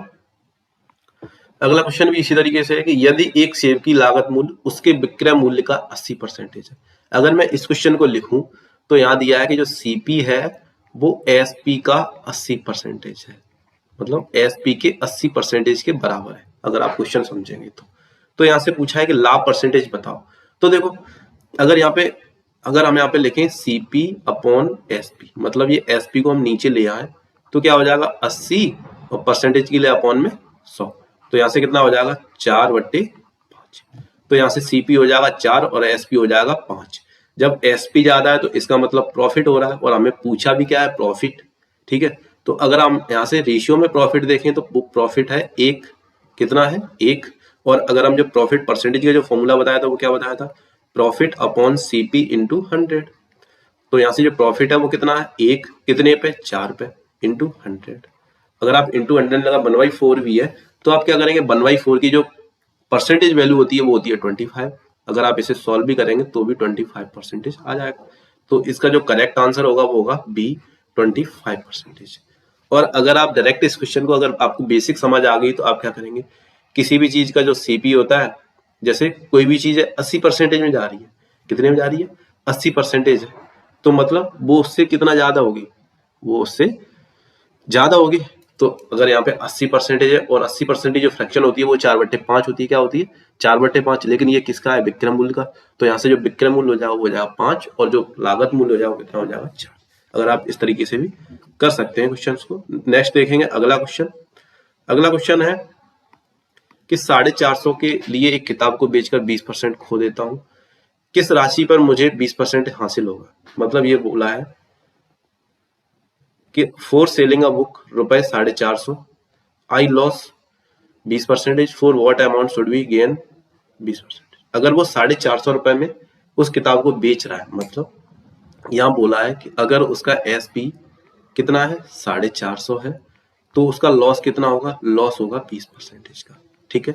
अगला क्वेश्चन भी इसी तरीके से है कि यदि एक सेब की लागत मूल्य उसके विक्रय मूल्य का 80% है। अगर मैं इस क्वेश्चन को लिखूं तो यहाँ दिया है कि जो सीपी है वो एसपी का 80% है, मतलब एसपी के 80% के बराबर है, अगर आप क्वेश्चन समझेंगे तो यहाँ से पूछा है कि लाभ परसेंटेज बताओ। तो देखो, अगर हम यहाँ पे लिखें सीपी अपॉन एसपी, मतलब ये एसपी को हम नीचे ले आए तो क्या हो जाएगा 80 और परसेंटेज के लिए अपॉन में 100। तो यहाँ से कितना हो जाएगा 4/5। तो यहाँ से सीपी हो जाएगा 4 और एसपी हो जाएगा 5। जब एसपी ज्यादा है तो इसका मतलब प्रॉफिट हो रहा है, और हमें पूछा भी क्या है, प्रॉफिट, ठीक है। तो अगर हम यहाँ से रेशियो में प्रॉफिट देखें तो वो प्रॉफिट है 1, कितना है 1। और अगर हम जो प्रॉफिट परसेंटेज का जो फॉर्मूला बताया था वो क्या बताया था, प्रॉफिट अपॉन सीपी इंटू 100। तो यहाँ से जो प्रॉफिट है वो कितना है, एक कितने पे, 4 पे, इंटू 100। अगर आप इंटू 100 लगा 1/4 भी है तो आप क्या करेंगे, 1/4 की जो परसेंटेज वैल्यू होती है वो होती है 25। अगर आप इसे सॉल्व भी करेंगे तो भी 25% आ जाएगा। तो इसका जो करेक्ट आंसर होगा वो होगा बी, 25%। और अगर आप डायरेक्ट इस क्वेश्चन को, अगर आपको बेसिक समझ आ गई तो आप क्या करेंगे, किसी भी चीज का जो सीपी होता है, जैसे कोई भी चीज है 80% में जा रही है, कितने में जा रही है, 80% है, तो मतलब वो उससे कितना ज्यादा होगी, वो उससे ज्यादा होगी। तो अगर यहाँ पे 80% है और 80% जो फ्रैक्शन होती है वो 4/5 होती है, क्या होती है, 4/5। लेकिन ये किसका है, विक्रय मूल्य का। तो यहाँ से जो विक्रय मूल्य हो जाएगा वो हो जाएगा 5 और जो लागत मूल्य हो जाएगा वो कितना हो जाएगा, 4। अगर आप इस तरीके से भी कर सकते हैं क्वेश्चन को। नेक्स्ट देखेंगे अगला क्वेश्चन। अगला क्वेश्चन है कि 450 के लिए एक किताब को बेचकर 20% खो देता हूं, किस राशि पर मुझे 20% हासिल होगा। मतलब ये बोला है कि for selling a book ₹450 I loss 20%, for what amount should we gain 20%। अगर वो 450 रुपए में उस किताब को बेच रहा है, मतलब यहाँ बोला है कि अगर उसका एसपी कितना है, 450 है, तो उसका लॉस कितना होगा, लॉस होगा 20% का। ठीक है,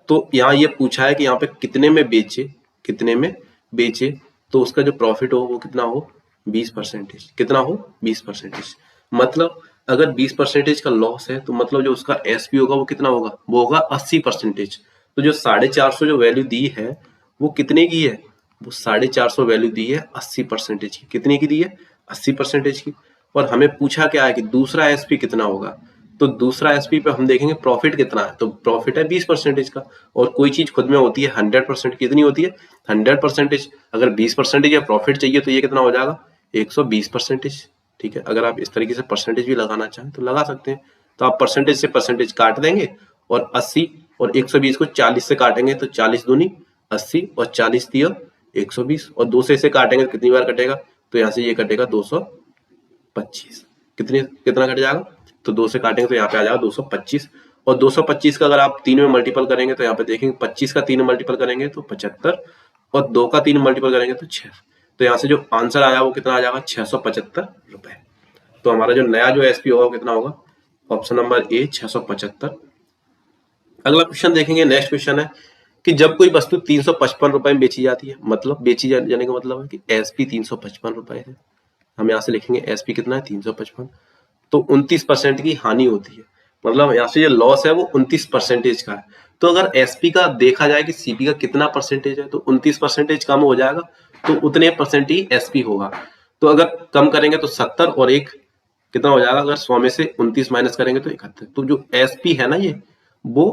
तो यहाँ ये पूछा है कि यहाँ पे कितने में बेचे, कितने में बेचे, तो उसका जो प्रॉफिट हो वो कितना हो, 20%। कितना हो, 20%। मतलब अगर 20% का लॉस है तो मतलब जो उसका एसपी होगा वो कितना होगा, वो होगा 80%। तो जो 450 जो वैल्यू दी है वो कितने की है, वो 450 वैल्यू दी है 80% की। कितने की दी है, 80% की। और हमें पूछा क्या है कि दूसरा एसपी कितना होगा, तो दूसरा एसपी पे हम देखेंगे प्रॉफिट कितना है, तो प्रॉफिट है 20% का। और कोई चीज खुद में होती है 100%, कितनी होती है, 100%। अगर 20% या प्रॉफिट चाहिए तो ये कितना हो जाएगा, 120%। ठीक है, अगर आप इस तरीके से परसेंटेज भी लगाना चाहें तो लगा सकते हैं। तो आप परसेंटेज से परसेंटेज काट देंगे और 80 और 120 को 40 से काटेंगे तो 40 दूनी 80 और 40 दिया 120 और 2 से इसे काटेंगे तो कितनी बार कटेगा, तो यहाँ से ये कटेगा 225। कितना कट जाएगा, तो 2 से काटेंगे तो यहाँ पे आ जाएगा 225। और 225 का अगर आप 3 में मल्टीपल करेंगे तो यहाँ पे देखेंगे 25 का 3 में मल्टीपल करेंगे तो 75 और 2 का 3 में मल्टीपल करेंगे तो 6। तो यहाँ से जो आंसर आया वो कितना आ जाएगा, 675 रुपए। तो हमारा जो नया जो एसपी होगा वो कितना होगा, ऑप्शन नंबर ए 675। अगला क्वेश्चन देखेंगे। नेक्स्ट क्वेश्चन है कि जब कोई वस्तु 355 रुपए में बेची जाती है, मतलब बेची जाने का मतलब है कि एसपी 355 रुपए है। हम यहाँ से लिखेंगे एसपी कितना है, 355। तो 29% की हानि होती है, मतलब यहाँ से जो लॉस है वो 29% का है। तो अगर एसपी का देखा जाए कि सीपी का कितना परसेंटेज है, तो 29% कम हो जाएगा, तो उतने परसेंट ही एसपी होगा। तो अगर कम करेंगे तो 70 और एक कितना हो जाएगा, अगर 100 में से 29 माइनस करेंगे तो 71। तो जो एसपी है ना ये वो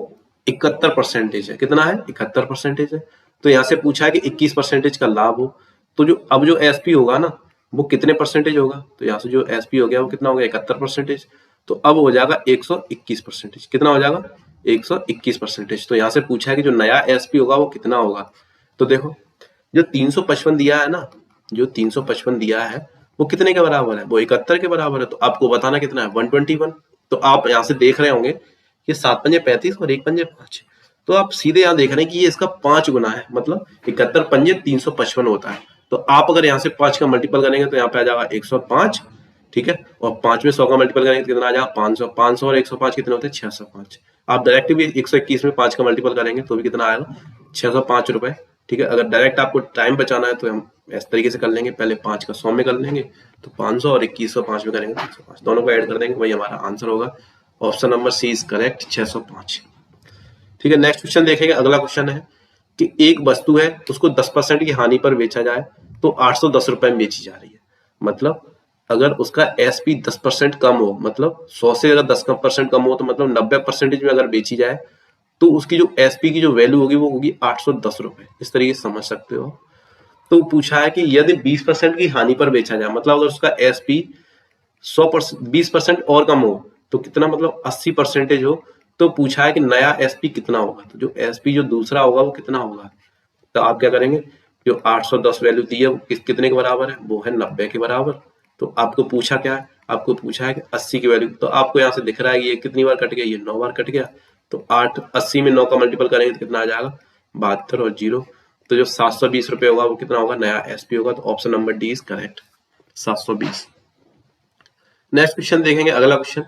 71% है। कितना है, 71% है। तो यहाँ से पूछा है कि 21% का लाभ हो, तो जो अब जो एसपी होगा ना वो कितने परसेंटेज होगा, तो यहाँ से जो एसपी हो गया वो कितना हो गया, 71%। तो अब हो जाएगा 121%। कितना हो जाएगा, 121%। तो यहाँ से पूछा है कि जो नया एसपी होगा वो कितना होगा। तो देखो जो 355 दिया है ना, जो 355 दिया है वो कितने के बराबर है, वो 71 के बराबर है। तो आपको बताना कितना है, 121। तो आप यहाँ से देख रहे होंगे कि 7 पंजे 35 और 1 पंजे 5। तो आप सीधे यहाँ देख रहे हैं कि ये इसका 5 गुना है, मतलब 71 पंजे 355 होता है। तो आप अगर यहाँ से 5 का मल्टीपल करेंगे तो यहाँ पे आ जाएगा 105। ठीक है, और 5 में 100 का मल्टीपल करेंगे तो कितना आ जाएगा, 500। 500 और 105 कितने होते हैं, 605। आप डायरेक्ट भी 121 में 5 का मल्टीपल करेंगे तो भी कितना आएगा, 605 रुपए। ठीक है, अगर डायरेक्ट आपको टाइम बचाना है तो हम इस तरीके से कर लेंगे, पहले 5 का 100 में कर लेंगे तो 500 और 2105 में करेंगे तो 105, दोनों को ऐड कर देंगे, वही हमारा आंसर होगा। Option number C is correct, 605। ठीक है, नेक्स्ट क्वेश्चन देखेंगे। अगला क्वेश्चन है कि एक वस्तु है उसको 10% की हानि पर बेचा जाए तो 810 रुपए में बेची जा रही है। मतलब अगर उसका एसपी 10% कम हो, मतलब 100 से अगर 10% कम हो तो मतलब 90% में अगर बेची जाए तो उसकी जो एसपी की जो वैल्यू होगी वो होगी 810 रुपए। इस तरीके से समझ सकते हो। तो पूछा है कि यदि 20% की हानि पर बेचा जाए, मतलब अगर उसका एसपी 100% 20% और कम हो तो कितना, मतलब 80% हो, तो पूछा है कि नया एसपी कितना होगा। तो जो एसपी जो दूसरा होगा वो कितना होगा, तो आप क्या करेंगे, जो 810 वैल्यू दी है वो कितने के बराबर है, वो है 90 के बराबर। तो आपको पूछा क्या है, आपको पूछा है कि 80 की वैल्यू। तो आपको यहाँ से दिख रहा है कि ये कितनी बार कट गया, ये 9 बार कट गया। तो 80 में 9 का मल्टीपल करेंगे तो कितना आ जाएगा, 72 और 0 तो जो 720 रुपए होगा वो कितना होगा, नया एसपी होगा। तो option number D is correct, 720। Next question देखेंगे, अगला क्वेश्चन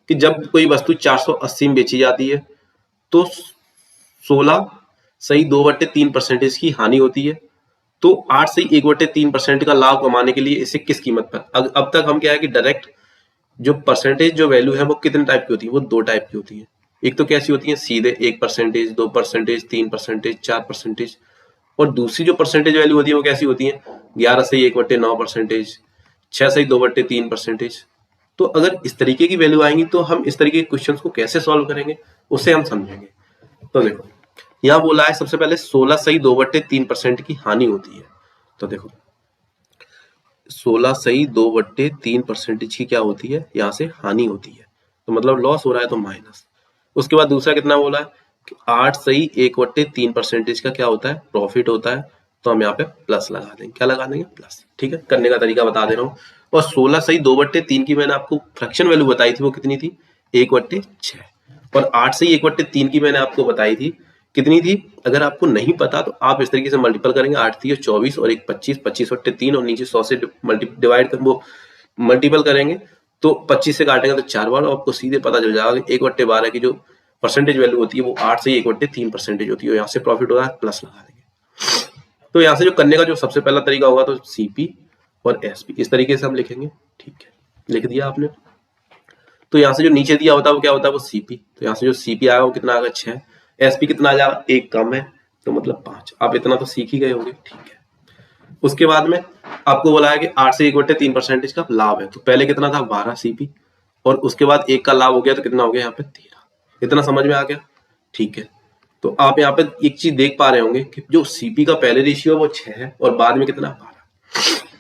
कि जब कोई वस्तु 480 में बेची जाती है तो 16.2/3% की हानि होती है, तो 8.1/3% का लाभ कमाने के लिए इसे किस कीमत पर, अब तक हम क्या है कि डायरेक्ट जो परसेंटेज जो वैल्यू है वो कितने टाइप की होती है, वो 2 टाइप की होती है। एक तो कैसी होती है, सीधे 1%, 2%, 3%, 4%, और दूसरी जो परसेंटेज वैल्यू होती है वो कैसी होती है, 11/1/9%, 6/2/3%। तो अगर इस तरीके की वैल्यू आएंगी तो हम इस तरीके के क्वेश्चंस को कैसे सॉल्व करेंगे उसे हम समझेंगे। तो देखो यहाँ बोला है सबसे पहले 16/2/3% की हानि होती है। तो देखो 16/2/3% की क्या होती है, यहाँ से हानि होती है, तो मतलब लॉस हो रहा है तो माइनस। उसके बाद दूसरा कितना बोला है कि 8/1/3% का क्या होता है, प्रॉफिट होता है, तो हम यहाँ पे प्लस लगा देंगे। क्या लगा देंगे, प्लस। ठीक है, करने का तरीका बता दे रहा हूँ। और 16/2/3 की मैंने आपको फ्रैक्शन वैल्यू बताई थी, वो कितनी थी, 1/6। और 8/1/3 की मैंने आपको बताई थी कितनी थी, अगर आपको नहीं पता तो आप इस तरीके से मल्टीपल करेंगे, 8×3 = 24 और 1/25, 25/3 और नीचे 100 से डिवाइड कर वो मल्टीपल करेंगे तो 25 से काटेंगे तो 4 बार, आपको सीधे पता चल जाएगा 1/12 की जो परसेंटेज वैल्यू होती है वो 8 से 1/3% होती है। यहाँ से प्रॉफिट हो रहा है, प्लस लगा देंगे। तो यहाँ से जो करने का जो सबसे पहला तरीका होगा तो सीपी और एसपी इस तरीके से हम लिखेंगे। ठीक है, लिख दिया आपने। तो यहाँ से जो नीचे दिया होता है वो क्या होता है, वो सीपी। तो यहाँ से जो सीपी आएगा वो कितना आएगा, 6। एसपी कितना आ जाएगा, 1 कम है तो मतलब 5। आप इतना तो सीख ही गए होंगे। ठीक है, उसके बाद में आपको बोला है कि 8 से 1/3% का लाभ है, तो पहले कितना था, 12 सीपी, और उसके बाद 1 का लाभ हो गया तो कितना हो गया यहाँ पे, 13। इतना समझ में आ गया। ठीक है, तो आप यहाँ पे एक चीज देख पा रहे होंगे कि जो सीपी का पहले रेशियो है वो 6 है और बाद में कितना, 12।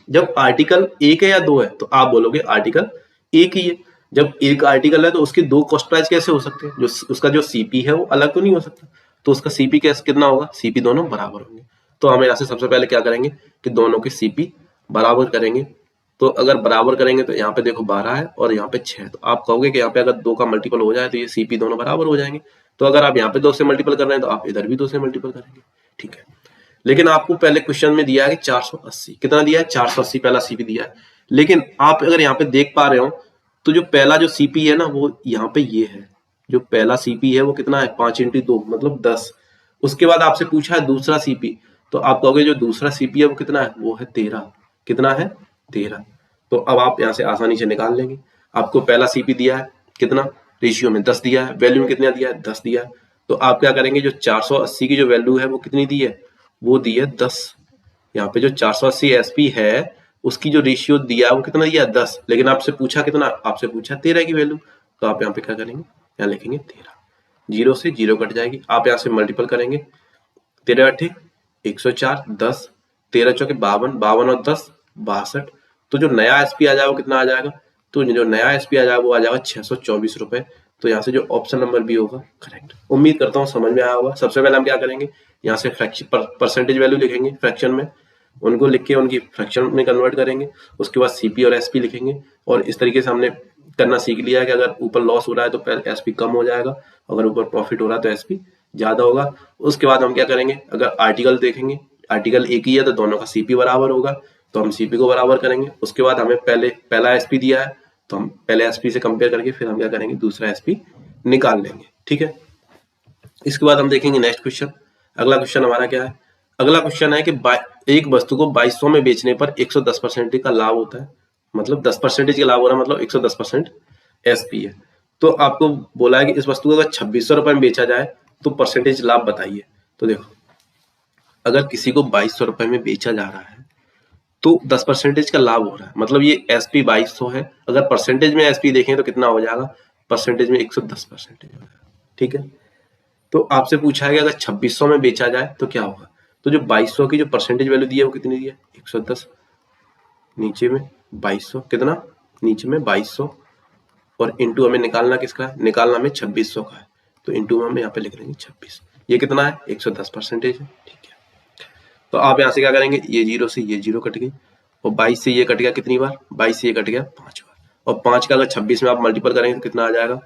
जब आर्टिकल 1 है या 2 है तो आप बोलोगे आर्टिकल 1 ही है। जब एक आर्टिकल है तो उसके 2 कॉस्ट प्राइस कैसे हो सकते हैं, जो उसका जो सीपी है वो अलग तो नहीं हो सकता, तो उसका सीपी कैसे कितना होगा, सीपी दोनों बराबर होंगे। तो हम यहाँ से सबसे पहले क्या करेंगे कि दोनों के सीपी बराबर करेंगे। तो अगर बराबर करेंगे तो यहाँ पे देखो 12 है और यहाँ पे 6, तो आप कहोगे कि यहाँ पे अगर 2 का मल्टीपल हो जाए तो ये सीपी दोनों बराबर हो जाएंगे। तो अगर आप यहाँ पे 2 से मल्टीपल कर रहे हैं तो आप इधर भी 2 से मल्टीपल करेंगे। ठीक है, लेकिन आपको पहले क्वेश्चन में दिया है कि 480, कितना दिया है, 480 पहला सीपी दिया है। लेकिन आप अगर यहाँ पे देख पा रहे हो तो जो पहला जो सीपी है ना वो यहाँ पे ये है, जो पहला सीपी है वो कितना है, 5×2 मतलब 10। उसके बाद आपसे पूछा है दूसरा सीपी, तो आप कहोगे जो दूसरा सीपी है वो कितना है, वो है 13। कितना है, 13। तो अब आप यहाँ से आसानी से निकाल लेंगे। आपको पहला सीपी दिया है कितना, रेशियो में 10 दिया है, वैल्यू में कितना दिया है, 10 दिया है। तो आप क्या करेंगे, जो 480 की जो वैल्यू है वो कितनी दी है, वो दी है 10। यहाँ पे जो 480 एसपी है उसकी जो रेशियो दिया है वो कितना दिया है, 10। लेकिन आपसे पूछा कितना, आपसे पूछा 13 की वैल्यू, तो आप यहाँ पे क्या करेंगे, यहाँ लिखेंगे 13। 0 से 0 कट जाएगी, आप यहाँ से मल्टीपल करेंगे, 13×8 104, 10, 13×4 52, 52 और 10 62। तो जो नया एसपी आ जाएगा वो कितना आ जाएगा, तो जो नया एसपी आ जाएगा वो आ जाएगा 624 रुपए। तो यहाँ से जो ऑप्शन नंबर बी होगा करेक्ट। उम्मीद करता हूँ समझ में आया होगा। सबसे पहले हम क्या करेंगे, यहाँ से फ्रैक्शन परसेंटेज वैल्यू लिखेंगे फ्रैक्शन में, उनको लिख के उनकी फ्रैक्शन में कन्वर्ट करेंगे। उसके बाद सीपी और एसपी लिखेंगे, और इस तरीके से हमने करना सीख लिया है कि अगर ऊपर लॉस हो रहा है तो पहले एसपी कम हो जाएगा, अगर ऊपर प्रॉफिट हो रहा है तो एसपी ज्यादा होगा। उसके बाद हम क्या करेंगे, अगर आर्टिकल देखेंगे, आर्टिकल एक ही है तो दोनों का सीपी बराबर होगा, तो हम सीपी को बराबर करेंगे। उसके बाद हमें पहला एसपी दिया है तो हम पहले एसपी से कंपेयर करके फिर हम क्या करेंगे, दूसरा एसपी निकाल लेंगे। ठीक है, इसके बाद हम देखेंगे नेक्स्ट क्वेश्चन। अगला क्वेश्चन हमारा क्या है, अगला क्वेश्चन है कि एक वस्तु को 2200 में बेचने पर 110% का लाभ होता है, मतलब 10% का लाभ हो रहा है, मतलब 110% एसपी है। तो आपको बोला है कि इस वस्तु को अगर 2600 रुपए में बेचा जाए तो परसेंटेज लाभ बताइए। तो देखो अगर किसी को 2200 रुपए में बेचा जा रहा है तो 10% का लाभ हो रहा है, मतलब ये एसपी 2200 है। अगर परसेंटेज में एसपी देखें तो कितना हो जाएगा, परसेंटेज में 110% हो जाएगा। ठीक है, तो आपसे पूछा है कि अगर 2600 में बेचा जाए तो क्या होगा। तो जो 2200 की जो परसेंटेज वैल्यू दी है वो कितनी दी है, 110, नीचे में 2200, कितना, नीचे में 2200, और इंटू हमें निकालना किसका है, निकालना हमें 2600 का है, तो इंटू में हम यहाँ पे लिख लेंगे 26। ये कितना है, 110% है। ठीक है, तो आप यहाँ से क्या करेंगे, ये 0 से ये 0 कट गई, और 22 से ये कट गया कितनी बार, 22 से ये कट गया 5 बार, और 5 का अगर 26 में आप मल्टीपल करेंगे तो कितना आ जाएगा,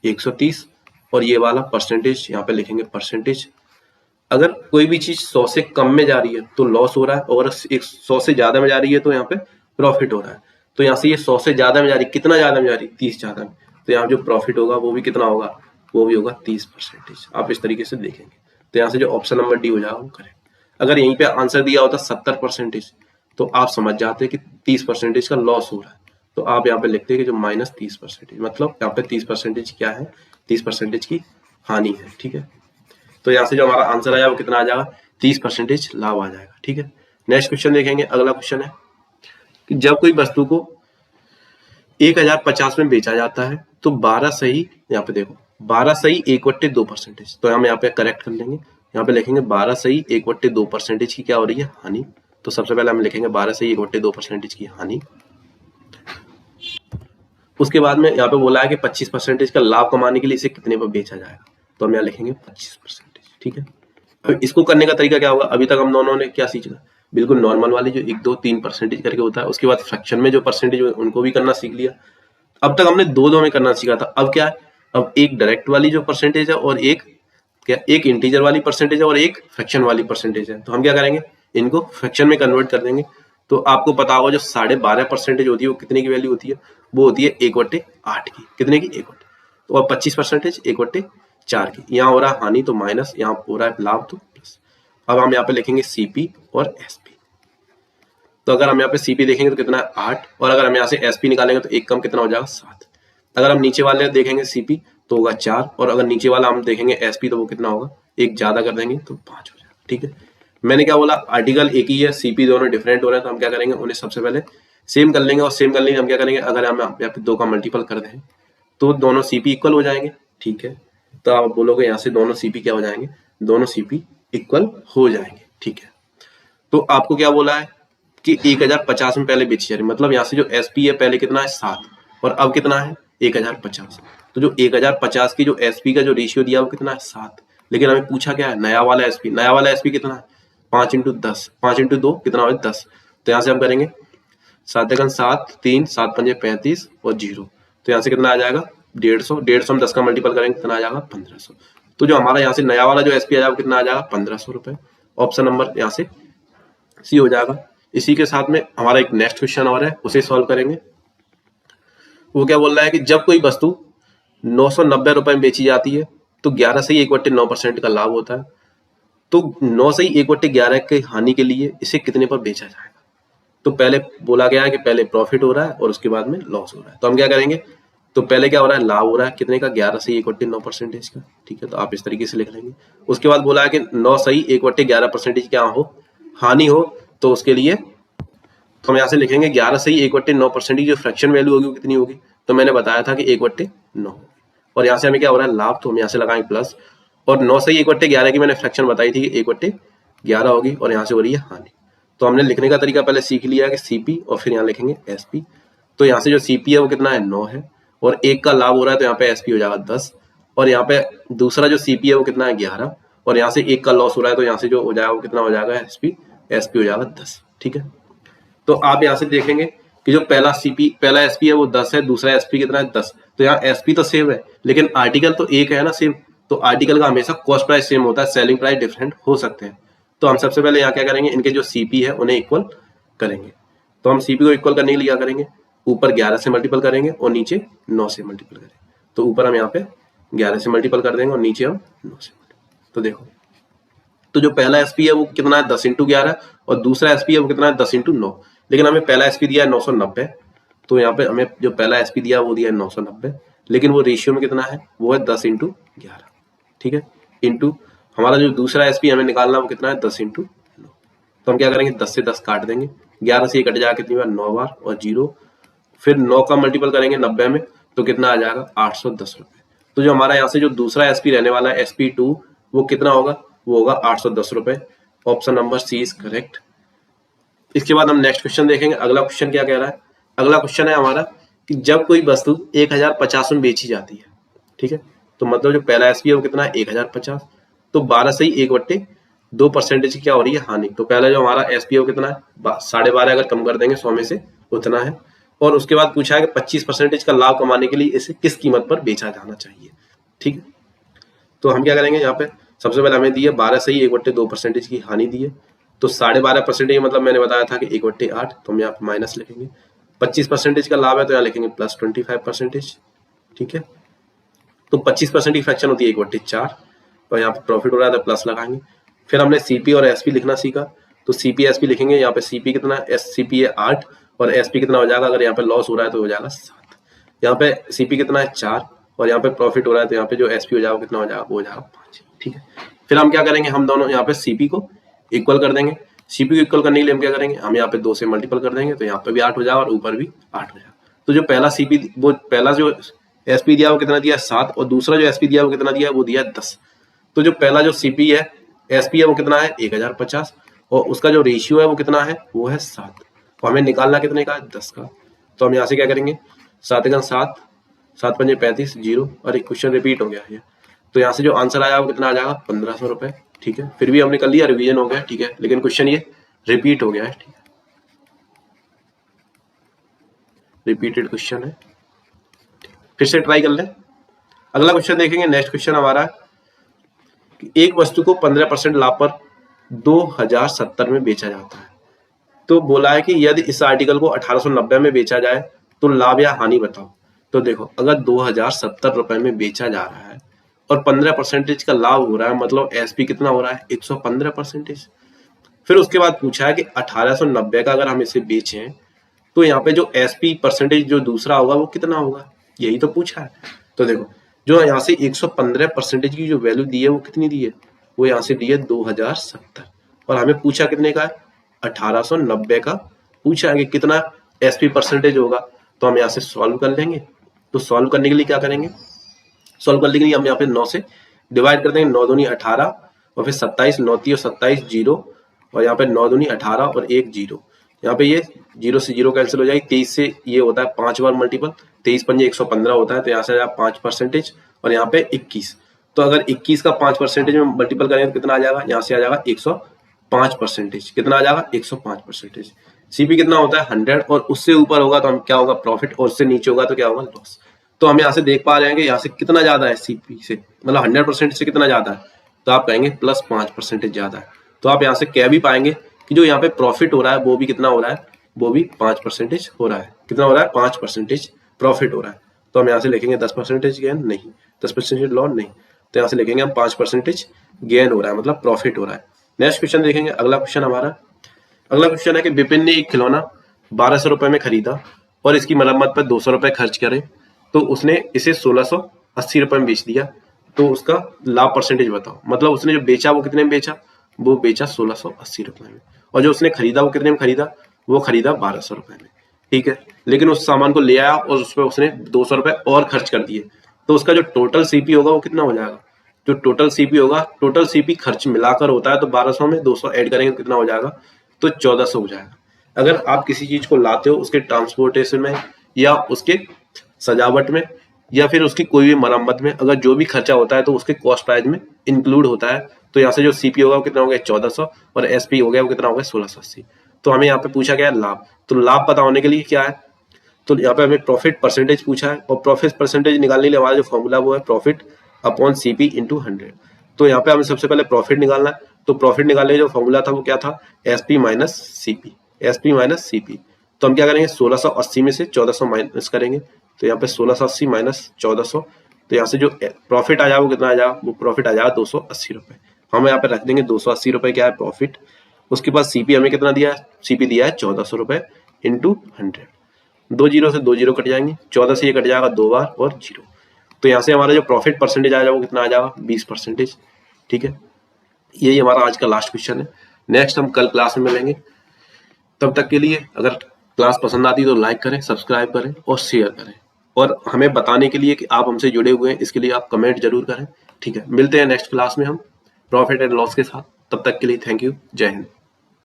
130। और ये वाला परसेंटेज यहाँ पे लिखेंगे परसेंटेज, अगर कोई भी चीज 100 से कम में जा रही है तो लॉस हो रहा है, और 100 से ज्यादा में जा रही है तो यहाँ पे प्रॉफिट हो रहा है। तो यहाँ से ये 100 से ज्यादा में जा रही है, कितना ज्यादा में जा रही है, 30 ज्यादा में, तो यहाँ जो प्रॉफिट होगा वो भी कितना होगा, वो भी होगा 30%। आप इस तरीके से देखेंगे, तो यहाँ से जो ऑप्शन नंबर डी हो जाएगा वो करेक्ट। अगर यहीं पे आंसर दिया होता 70%, तो आप समझ जाते कि 30% का लॉस हो रहा है, तो आप यहाँ पे लिखते हैं कि जो -30%, मतलब यहाँ पे 30% क्या है, 30% की हानि है। ठीक है, तो यहाँ से जो हमारा आंसर आया वो कितना आ जाएगा, 30% लाभ आ जाएगा। ठीक है, नेक्स्ट क्वेश्चन देखेंगे। अगला क्वेश्चन है कि जब कोई वस्तु को 1050 में बेचा जाता है तो 12 सही, यहाँ पे देखो 12 सही 1/2%, तो हम यहाँ पे करेक्ट कर लेंगे, यहाँ पे लिखेंगे 12 सही 1/2% की क्या हो रही है, हानि। तो सबसे पहले हम लिखेंगे 12 सही 1/2% की हानि। उसके बाद में यहाँ पे बोला है कि 25% का लाभ कमाने के लिए इसे कितने पर बेचा जाएगा, तो हम यहाँ लिखेंगे 25%। ठीक है, अब इसको करने का तरीका क्या होगा, अभी तक हम दोनों ने क्या सीखा, बिल्कुल नॉर्मल वाली जो 1, 2, 3% करके होता है, उसके बाद फ्रैक्शन में जो परसेंटेज उनको भी करना सीख लिया। अब तक हमने दो में करना सीखा था, अब क्या है, अब एक डायरेक्ट वाली जो परसेंटेज है और एक क्या, एक इंटीजर वाली परसेंटेज है और एक फ्रैक्शन वाली परसेंटेज है। तो हम क्या करेंगे, इनको फ्रैक्शन में कन्वर्ट कर देंगे। तो आपको पता होगा जो 12.5% होती है वो कितने की वैल्यू होती है, वो होती है 1/8 की, कितने की, 1/8। तो अब 25% 1/4 की, यहाँ हो रहा है हानि तो माइनस, यहाँ हो रहा है लाभ तो प्लस। अब हम यहाँ पे लिखेंगे सीपी और एसपी। तो अगर हम यहाँ पे सीपी देखेंगे तो कितना है 8, और अगर हम यहाँ से एसपी निकालेंगे तो एक कम कितना हो जाएगा 7। अगर हम नीचे वाले देखेंगे सीपी तो होगा 4, और अगर नीचे वाला हम देखेंगे एसपी तो वो कितना होगा, एक ज्यादा कर देंगे तो 5 हो जाएगा। ठीक है, मैंने क्या बोला, आर्टिकल एक ही है, सीपी दोनों डिफरेंट हो रहे हैं, तो हम क्या करेंगे, उन्हें सबसे पहले सेम कर लेंगे, और सेम करने के हम क्या करेंगे, अगर हम यहाँ पे 2 का मल्टीपल कर दें तो दोनों सीपी इक्वल हो जाएंगे। ठीक है, तो आप बोलोगे यहाँ से दोनों सीपी क्या हो जाएंगे, दोनों सीपी इक्वल हो जाएंगे। ठीक है, तो आपको क्या बोला है कि 1050 में पहले बेची जा रही, मतलब यहाँ से जो एसपी है पहले कितना है 7, और अब कितना है 1050। तो जो 1050 की जो एसपी का जो रेशियो दिया वो कितना है 7, लेकिन हमें पूछा क्या है, नया वाला एसपी, नया वाला एसपी कितना है 5 × 10, 5 × 2 कितना हो 10। तो यहाँ से हम करेंगे 7 × 7 3, 7 × 5 35 और 0, तो यहाँ से कितना आ जाएगा 150, 150 में 10 का मल्टीपल करेंगे कितना आ जाएगा 1500। तो जो हमारा यहाँ से नया वाला जो एसपी आ जाएगा कितना आ जाएगा 1500 रुपए। ऑप्शन नंबर यहाँ से सी हो जाएगा। इसी के साथ में हमारा एक नेक्स्ट क्वेश्चन और है, उसे सॉल्व करेंगे। वो क्या बोल रहा है कि जब कोई वस्तु 990 रुपए में बेची जाती है तो 11 से ही 1/9% का लाभ होता है, तो 9 से ही 1/11 के हानि के लिए इसे कितने पर बेचा जाएगा। तो पहले बोला गया है कि पहले प्रॉफिट हो रहा है और उसके बाद में लॉस हो रहा है, तो हम क्या करेंगे, तो पहले क्या हो रहा है, लाभ हो रहा है कितने का, 11 से 1/9% का। ठीक है, तो आप इस तरीके से लिख लेंगे। उसके बाद बोला है कि 9 से ही 1/11% क्या हो, हानि हो, तो उसके लिए तो हम यहाँ से लिखेंगे 11 से ही 1/9% की जो फ्रैक्शन वैल्यू होगी वो कितनी होगी, तो मैंने बताया था कि 1/9, और यहाँ से हमें क्या हो रहा है लाभ, तो हम यहाँ से लगाएंगे प्लस, और 9 से ही 1/11 की मैंने फ्रैक्शन बताई थी कि 1/11 होगी, और यहाँ से हो रही है हानि। तो हमने लिखने का तरीका पहले सीख लिया है कि सीपी, और फिर यहाँ लिखेंगे एसपी। तो यहाँ से जो सीपी है वो कितना है 9 है, और एक का लाभ हो रहा है तो यहाँ पे एसपी हो जाएगा 10, और यहाँ पे दूसरा जो सीपी है वो कितना है 11, और यहाँ से एक का लॉस हो रहा है तो यहाँ से जो हो जाएगा वो कितना हो जाएगा एसपी, एसपी हो जाएगा 10। ठीक है, तो आप यहाँ से देखेंगे कि जो पहला सीपी, पहला एसपी है वो 10 है, दूसरा एसपी कितना है 10, तो यहाँ एसपी तो सेम है लेकिन आर्टिकल तो एक है ना सेम, तो आर्टिकल का हमेशा कॉस्ट प्राइस सेम होता है, सेलिंग प्राइस डिफरेंट हो सकते हैं। तो हम सबसे पहले यहाँ क्या करेंगे, इनके जो सीपी है उन्हें इक्वल करेंगे। तो हम सीपी को इक्वल करने के लिए क्या करेंगे, ऊपर 11 से मल्टीपल करेंगे और नीचे 9 से मल्टीपल करेंगे। तो ऊपर हम यहाँ पे 11 से मल्टीपल कर देंगे और नीचे हम 9 से। तो देखो, तो जो पहला एसपी है वो कितना है 10 × 11, और दूसरा एसपी है वो कितना है 10 × 9, लेकिन हमें पहला एसपी दिया है 990, तो यहाँ पे हमें जो पहला एसपी दिया वो दिया है 990, लेकिन वो रेशियो में कितना है, वो है 10 × 11। ठीक है, इंटू हमारा जो दूसरा एसपी हमें निकालना है वो कितना है 10 × 9। तो हम क्या करेंगे 10 से 10 काट देंगे, 11 से ये कट जाएगा कितनी बार 9 बार, और 0, फिर 9 का मल्टीपल करेंगे 90 में तो कितना आ जाएगा 810 रुपए। तो जो हमारा यहाँ से जो दूसरा एसपी रहने वाला है SP2 वो कितना होगा, वो होगा 810 रुपए। Option number C is correct. इसके बाद हम नेक्स्ट क्वेश्चन देखेंगे। अगला क्वेश्चन क्या कह रहा है, अगला क्वेश्चन है हमारा कि जब कोई वस्तु 1050 में बेची जाती है, ठीक है, तो मतलब जो पहला एसपी है वो कितना है 1050, तो 12 से ही 1/2% की क्या हो रही है हानि। तो पहला जो हमारा एसपी है वो कितना है 12.5, अगर कम कर देंगे 100 में से उतना है, और उसके बाद पूछा है कि 25% का लाभ कमाने के लिए इसे किस कीमत पर बेचा जाना चाहिए। ठीक है, तो हम क्या करेंगे यहाँ पे सबसे पहले हमें दी है 12 सही 1/2% की हानि दी है, तो 12.5% मतलब मैंने बताया था कि 1/8, तो हम यहाँ पे माइनस लिखेंगे। 25% का लाभ है तो यहाँ लिखेंगे प्लस 25%, ठीक है। तो 25% की फ्रैक्शन होती है 1/4, तो यहाँ पे प्रॉफिट हो रहा है तो प्लस लगाएंगे। फिर हमने सीपी और एसपी लिखना सीखा, तो सीपी एसपी लिखेंगे। यहाँ पे सीपी कितना, सीपी है 8 और एसपी कितना हो जाएगा, अगर यहाँ पे लॉस हो रहा है तो हो जाएगा 7। यहाँ पे सीपी कितना है 4 और यहाँ पे प्रॉफिट हो रहा है तो यहाँ पे जो एसपी हो जाएगा वो कितना हो जाएगा, वो हो जाएगा 5, ठीक है। फिर हम क्या करेंगे, हम दोनों यहाँ पे सीपी को इक्वल कर देंगे। सीपी को इक्वल करने के लिए हम क्या करेंगे, हम यहाँ पे 2 से मल्टीपल कर देंगे तो यहाँ पे भी 8 हो जाएगा और ऊपर भी 8 हो जाएगा। तो जो पहला सीपी, वो पहला जो एसपी दिया वो कितना दिया 7 और दूसरा जो एसपी दिया वो कितना दिया, वो दिया 10। तो जो पहला जो सीपी है एसपी है वो कितना है 1050 और उसका जो रेशियो है वो कितना है, वो है 7। तो हमें निकालना कितने का, 10 का। तो हम यहाँ से क्या करेंगे, 7 × 7, 7 × 5 = 35, 0 और एक क्वेश्चन रिपीट हो गया है। तो यहाँ से जो आंसर आया वो कितना आ जाएगा, 1500 रुपए, ठीक है। फिर भी हमने कर लिया, रिवीजन हो गया, ठीक है, लेकिन क्वेश्चन ये रिपीट हो गया है, ठीक है, रिपीटेड क्वेश्चन है। फिर से ट्राई कर लें। अगला क्वेश्चन देखेंगे। नेक्स्ट क्वेश्चन हमारा कि एक वस्तु को 15% लाभ पर 2070 में बेचा जाता है। तो बोला है कि यदि इस आर्टिकल को 1890 में बेचा जाए तो लाभ या हानि बताओ। तो देखो, अगर 2070 रुपए में बेचा जा रहा है और 15% का लाभ हो रहा है, मतलब एसपी कितना हो रहा है, 115%। फिर उसके बाद पूछा है कि 1890 का अगर हम इसे बेचें तो यहाँ पे जो एसपी परसेंटेज जो दूसरा होगा वो कितना होगा, यही तो पूछा है। तो देखो, जो यहाँ से 115% की जो वैल्यू दी है वो कितनी दी है, वो यहाँ से दी है 2070 और हमें पूछा कितने का है, 1890 का पूछा है कि कितना एसपी परसेंटेज होगा। तो हम यहाँ से सॉल्व कर लेंगे। तो सॉल्व करने के लिए क्या करेंगे, सॉल्व करने के लिए हम यहाँ पे 9 से डिवाइड कर देंगे। 9 दूनी 18 और फिर 27, 9 और 27 0 और यहाँ पे 9 दूनी 18 और 1 0। यहाँ पे ये 0 से 0 कैंसिल हो जाएगी। 23 से ये होता है 5 बार मल्टीपल, 23 पंजे 115 होता है, तो यहाँ से आया 5% और यहाँ पे 21। तो अगर 21 का 5% में मल्टीपल करेंगे तो कितना आ जाएगा, यहाँ से आ जाएगा 105%। कितना आ जाएगा, 105%। सीपी कितना होता है 100 और उससे ऊपर होगा तो हम क्या होगा, प्रॉफिट, और उससे नीचे होगा तो क्या होगा, लॉस। तो हम यहाँ से देख पा रहे हैं कि यहाँ से कितना ज्यादा है सीपी से, मतलब 100% से कितना ज्यादा है, तो आप कहेंगे प्लस 5% ज्यादा है। तो आप यहाँ से कह भी पाएंगे कि जो यहाँ पे प्रॉफिट हो रहा है वो भी कितना हो रहा है, वो भी 5% हो रहा है। कितना हो रहा है, 5% प्रॉफिट हो रहा है। तो हम यहाँ से लिखेंगे 10% गेन नहीं, 10% लॉस नहीं, तो यहाँ से लिखेंगे हम 5% गेन हो रहा है, मतलब प्रॉफिट हो रहा है। नेक्स्ट क्वेश्चन देखेंगे। अगला क्वेश्चन हमारा, अगला क्वेश्चन है कि विपिन ने एक खिलौना 1200 रुपए में खरीदा और इसकी मरम्मत पर 200 रुपए खर्च करे, तो उसने इसे 1680 रुपए में बेच दिया, तो उसका लाभ परसेंटेज बताओ। मतलब उसने जो बेचा वो कितने में बेचा, वो बेचा 1680 रुपए में, और जो उसने खरीदा वो कितने में खरीदा, वो खरीदा 1200 रुपए में, ठीक है। लेकिन उस सामान को ले आया और उस पर उसने 200 रुपए और खर्च कर दिए, तो उसका जो टोटल सीपी होगा वो कितना हो जाएगा। जो टोटल सीपी होगा, टोटल सीपी खर्च मिलाकर होता है, तो 1200 में 200 ऐड करेंगे तो कितना हो जाएगा, तो 1400 हो जाएगा। अगर आप किसी चीज को लाते हो उसके ट्रांसपोर्टेशन में या उसके सजावट में या फिर उसकी कोई भी मरम्मत में, अगर जो भी खर्चा होता है तो उसके कॉस्ट प्राइस में इंक्लूड होता है। तो यहाँ से जो सीपी होगा वो कितना हो गया 1400 और एसपी हो गया वो कितना हो गया 1680। तो हमें यहाँ पे पूछा गया लाभ, तो लाभ पता होने के लिए क्या है, तो यहाँ पे हमें प्रॉफिट परसेंटेज पूछा है और प्रॉफिट परसेंटेज निकालने के लिए हमारा जो फॉर्मूला वो है प्रॉफिट अपॉन सीपी इंटू 100। तो यहाँ पे हमें सबसे पहले प्रॉफिट निकालना है, तो प्रॉफिट निकालने जो फॉर्मूला था वो क्या था, SP minus CP, SP minus CP. तो हम क्या करेंगे 1680 में से 1400 माइनस करेंगे, तो यहाँ पे 1680 माइनस 1400, तो यहाँ से जो प्रॉफिट आ जाएगा वो कितना आ जाएगा, वो प्रॉफिट आ जाएगा 280 रुपए। हम यहाँ पे रख देंगे 280 रुपए क्या है प्रॉफिट। उसके बाद सीपी हमें कितना दिया है, सीपी दिया है 1400 रुपए इंटू 100। 2 जीरो से 2 जीरो कट जाएंगे, 14 से ये कट जाएगा 2 बार और 0। तो यहाँ से हमारा जो प्रॉफिट परसेंटेज आ जाएगा वो कितना आ जाएगा 20%, ठीक है। यही हमारा आज का लास्ट क्वेश्चन है। नेक्स्ट हम कल क्लास में मिलेंगे। तब तक के लिए अगर क्लास पसंद आती है तो लाइक करें, सब्सक्राइब करें और शेयर करें, और हमें बताने के लिए कि आप हमसे जुड़े हुए हैं इसके लिए आप कमेंट जरूर करें, ठीक है। मिलते हैं नेक्स्ट क्लास में हम प्रॉफिट एंड लॉस के साथ। तब तक के लिए थैंक यू, जय हिंद।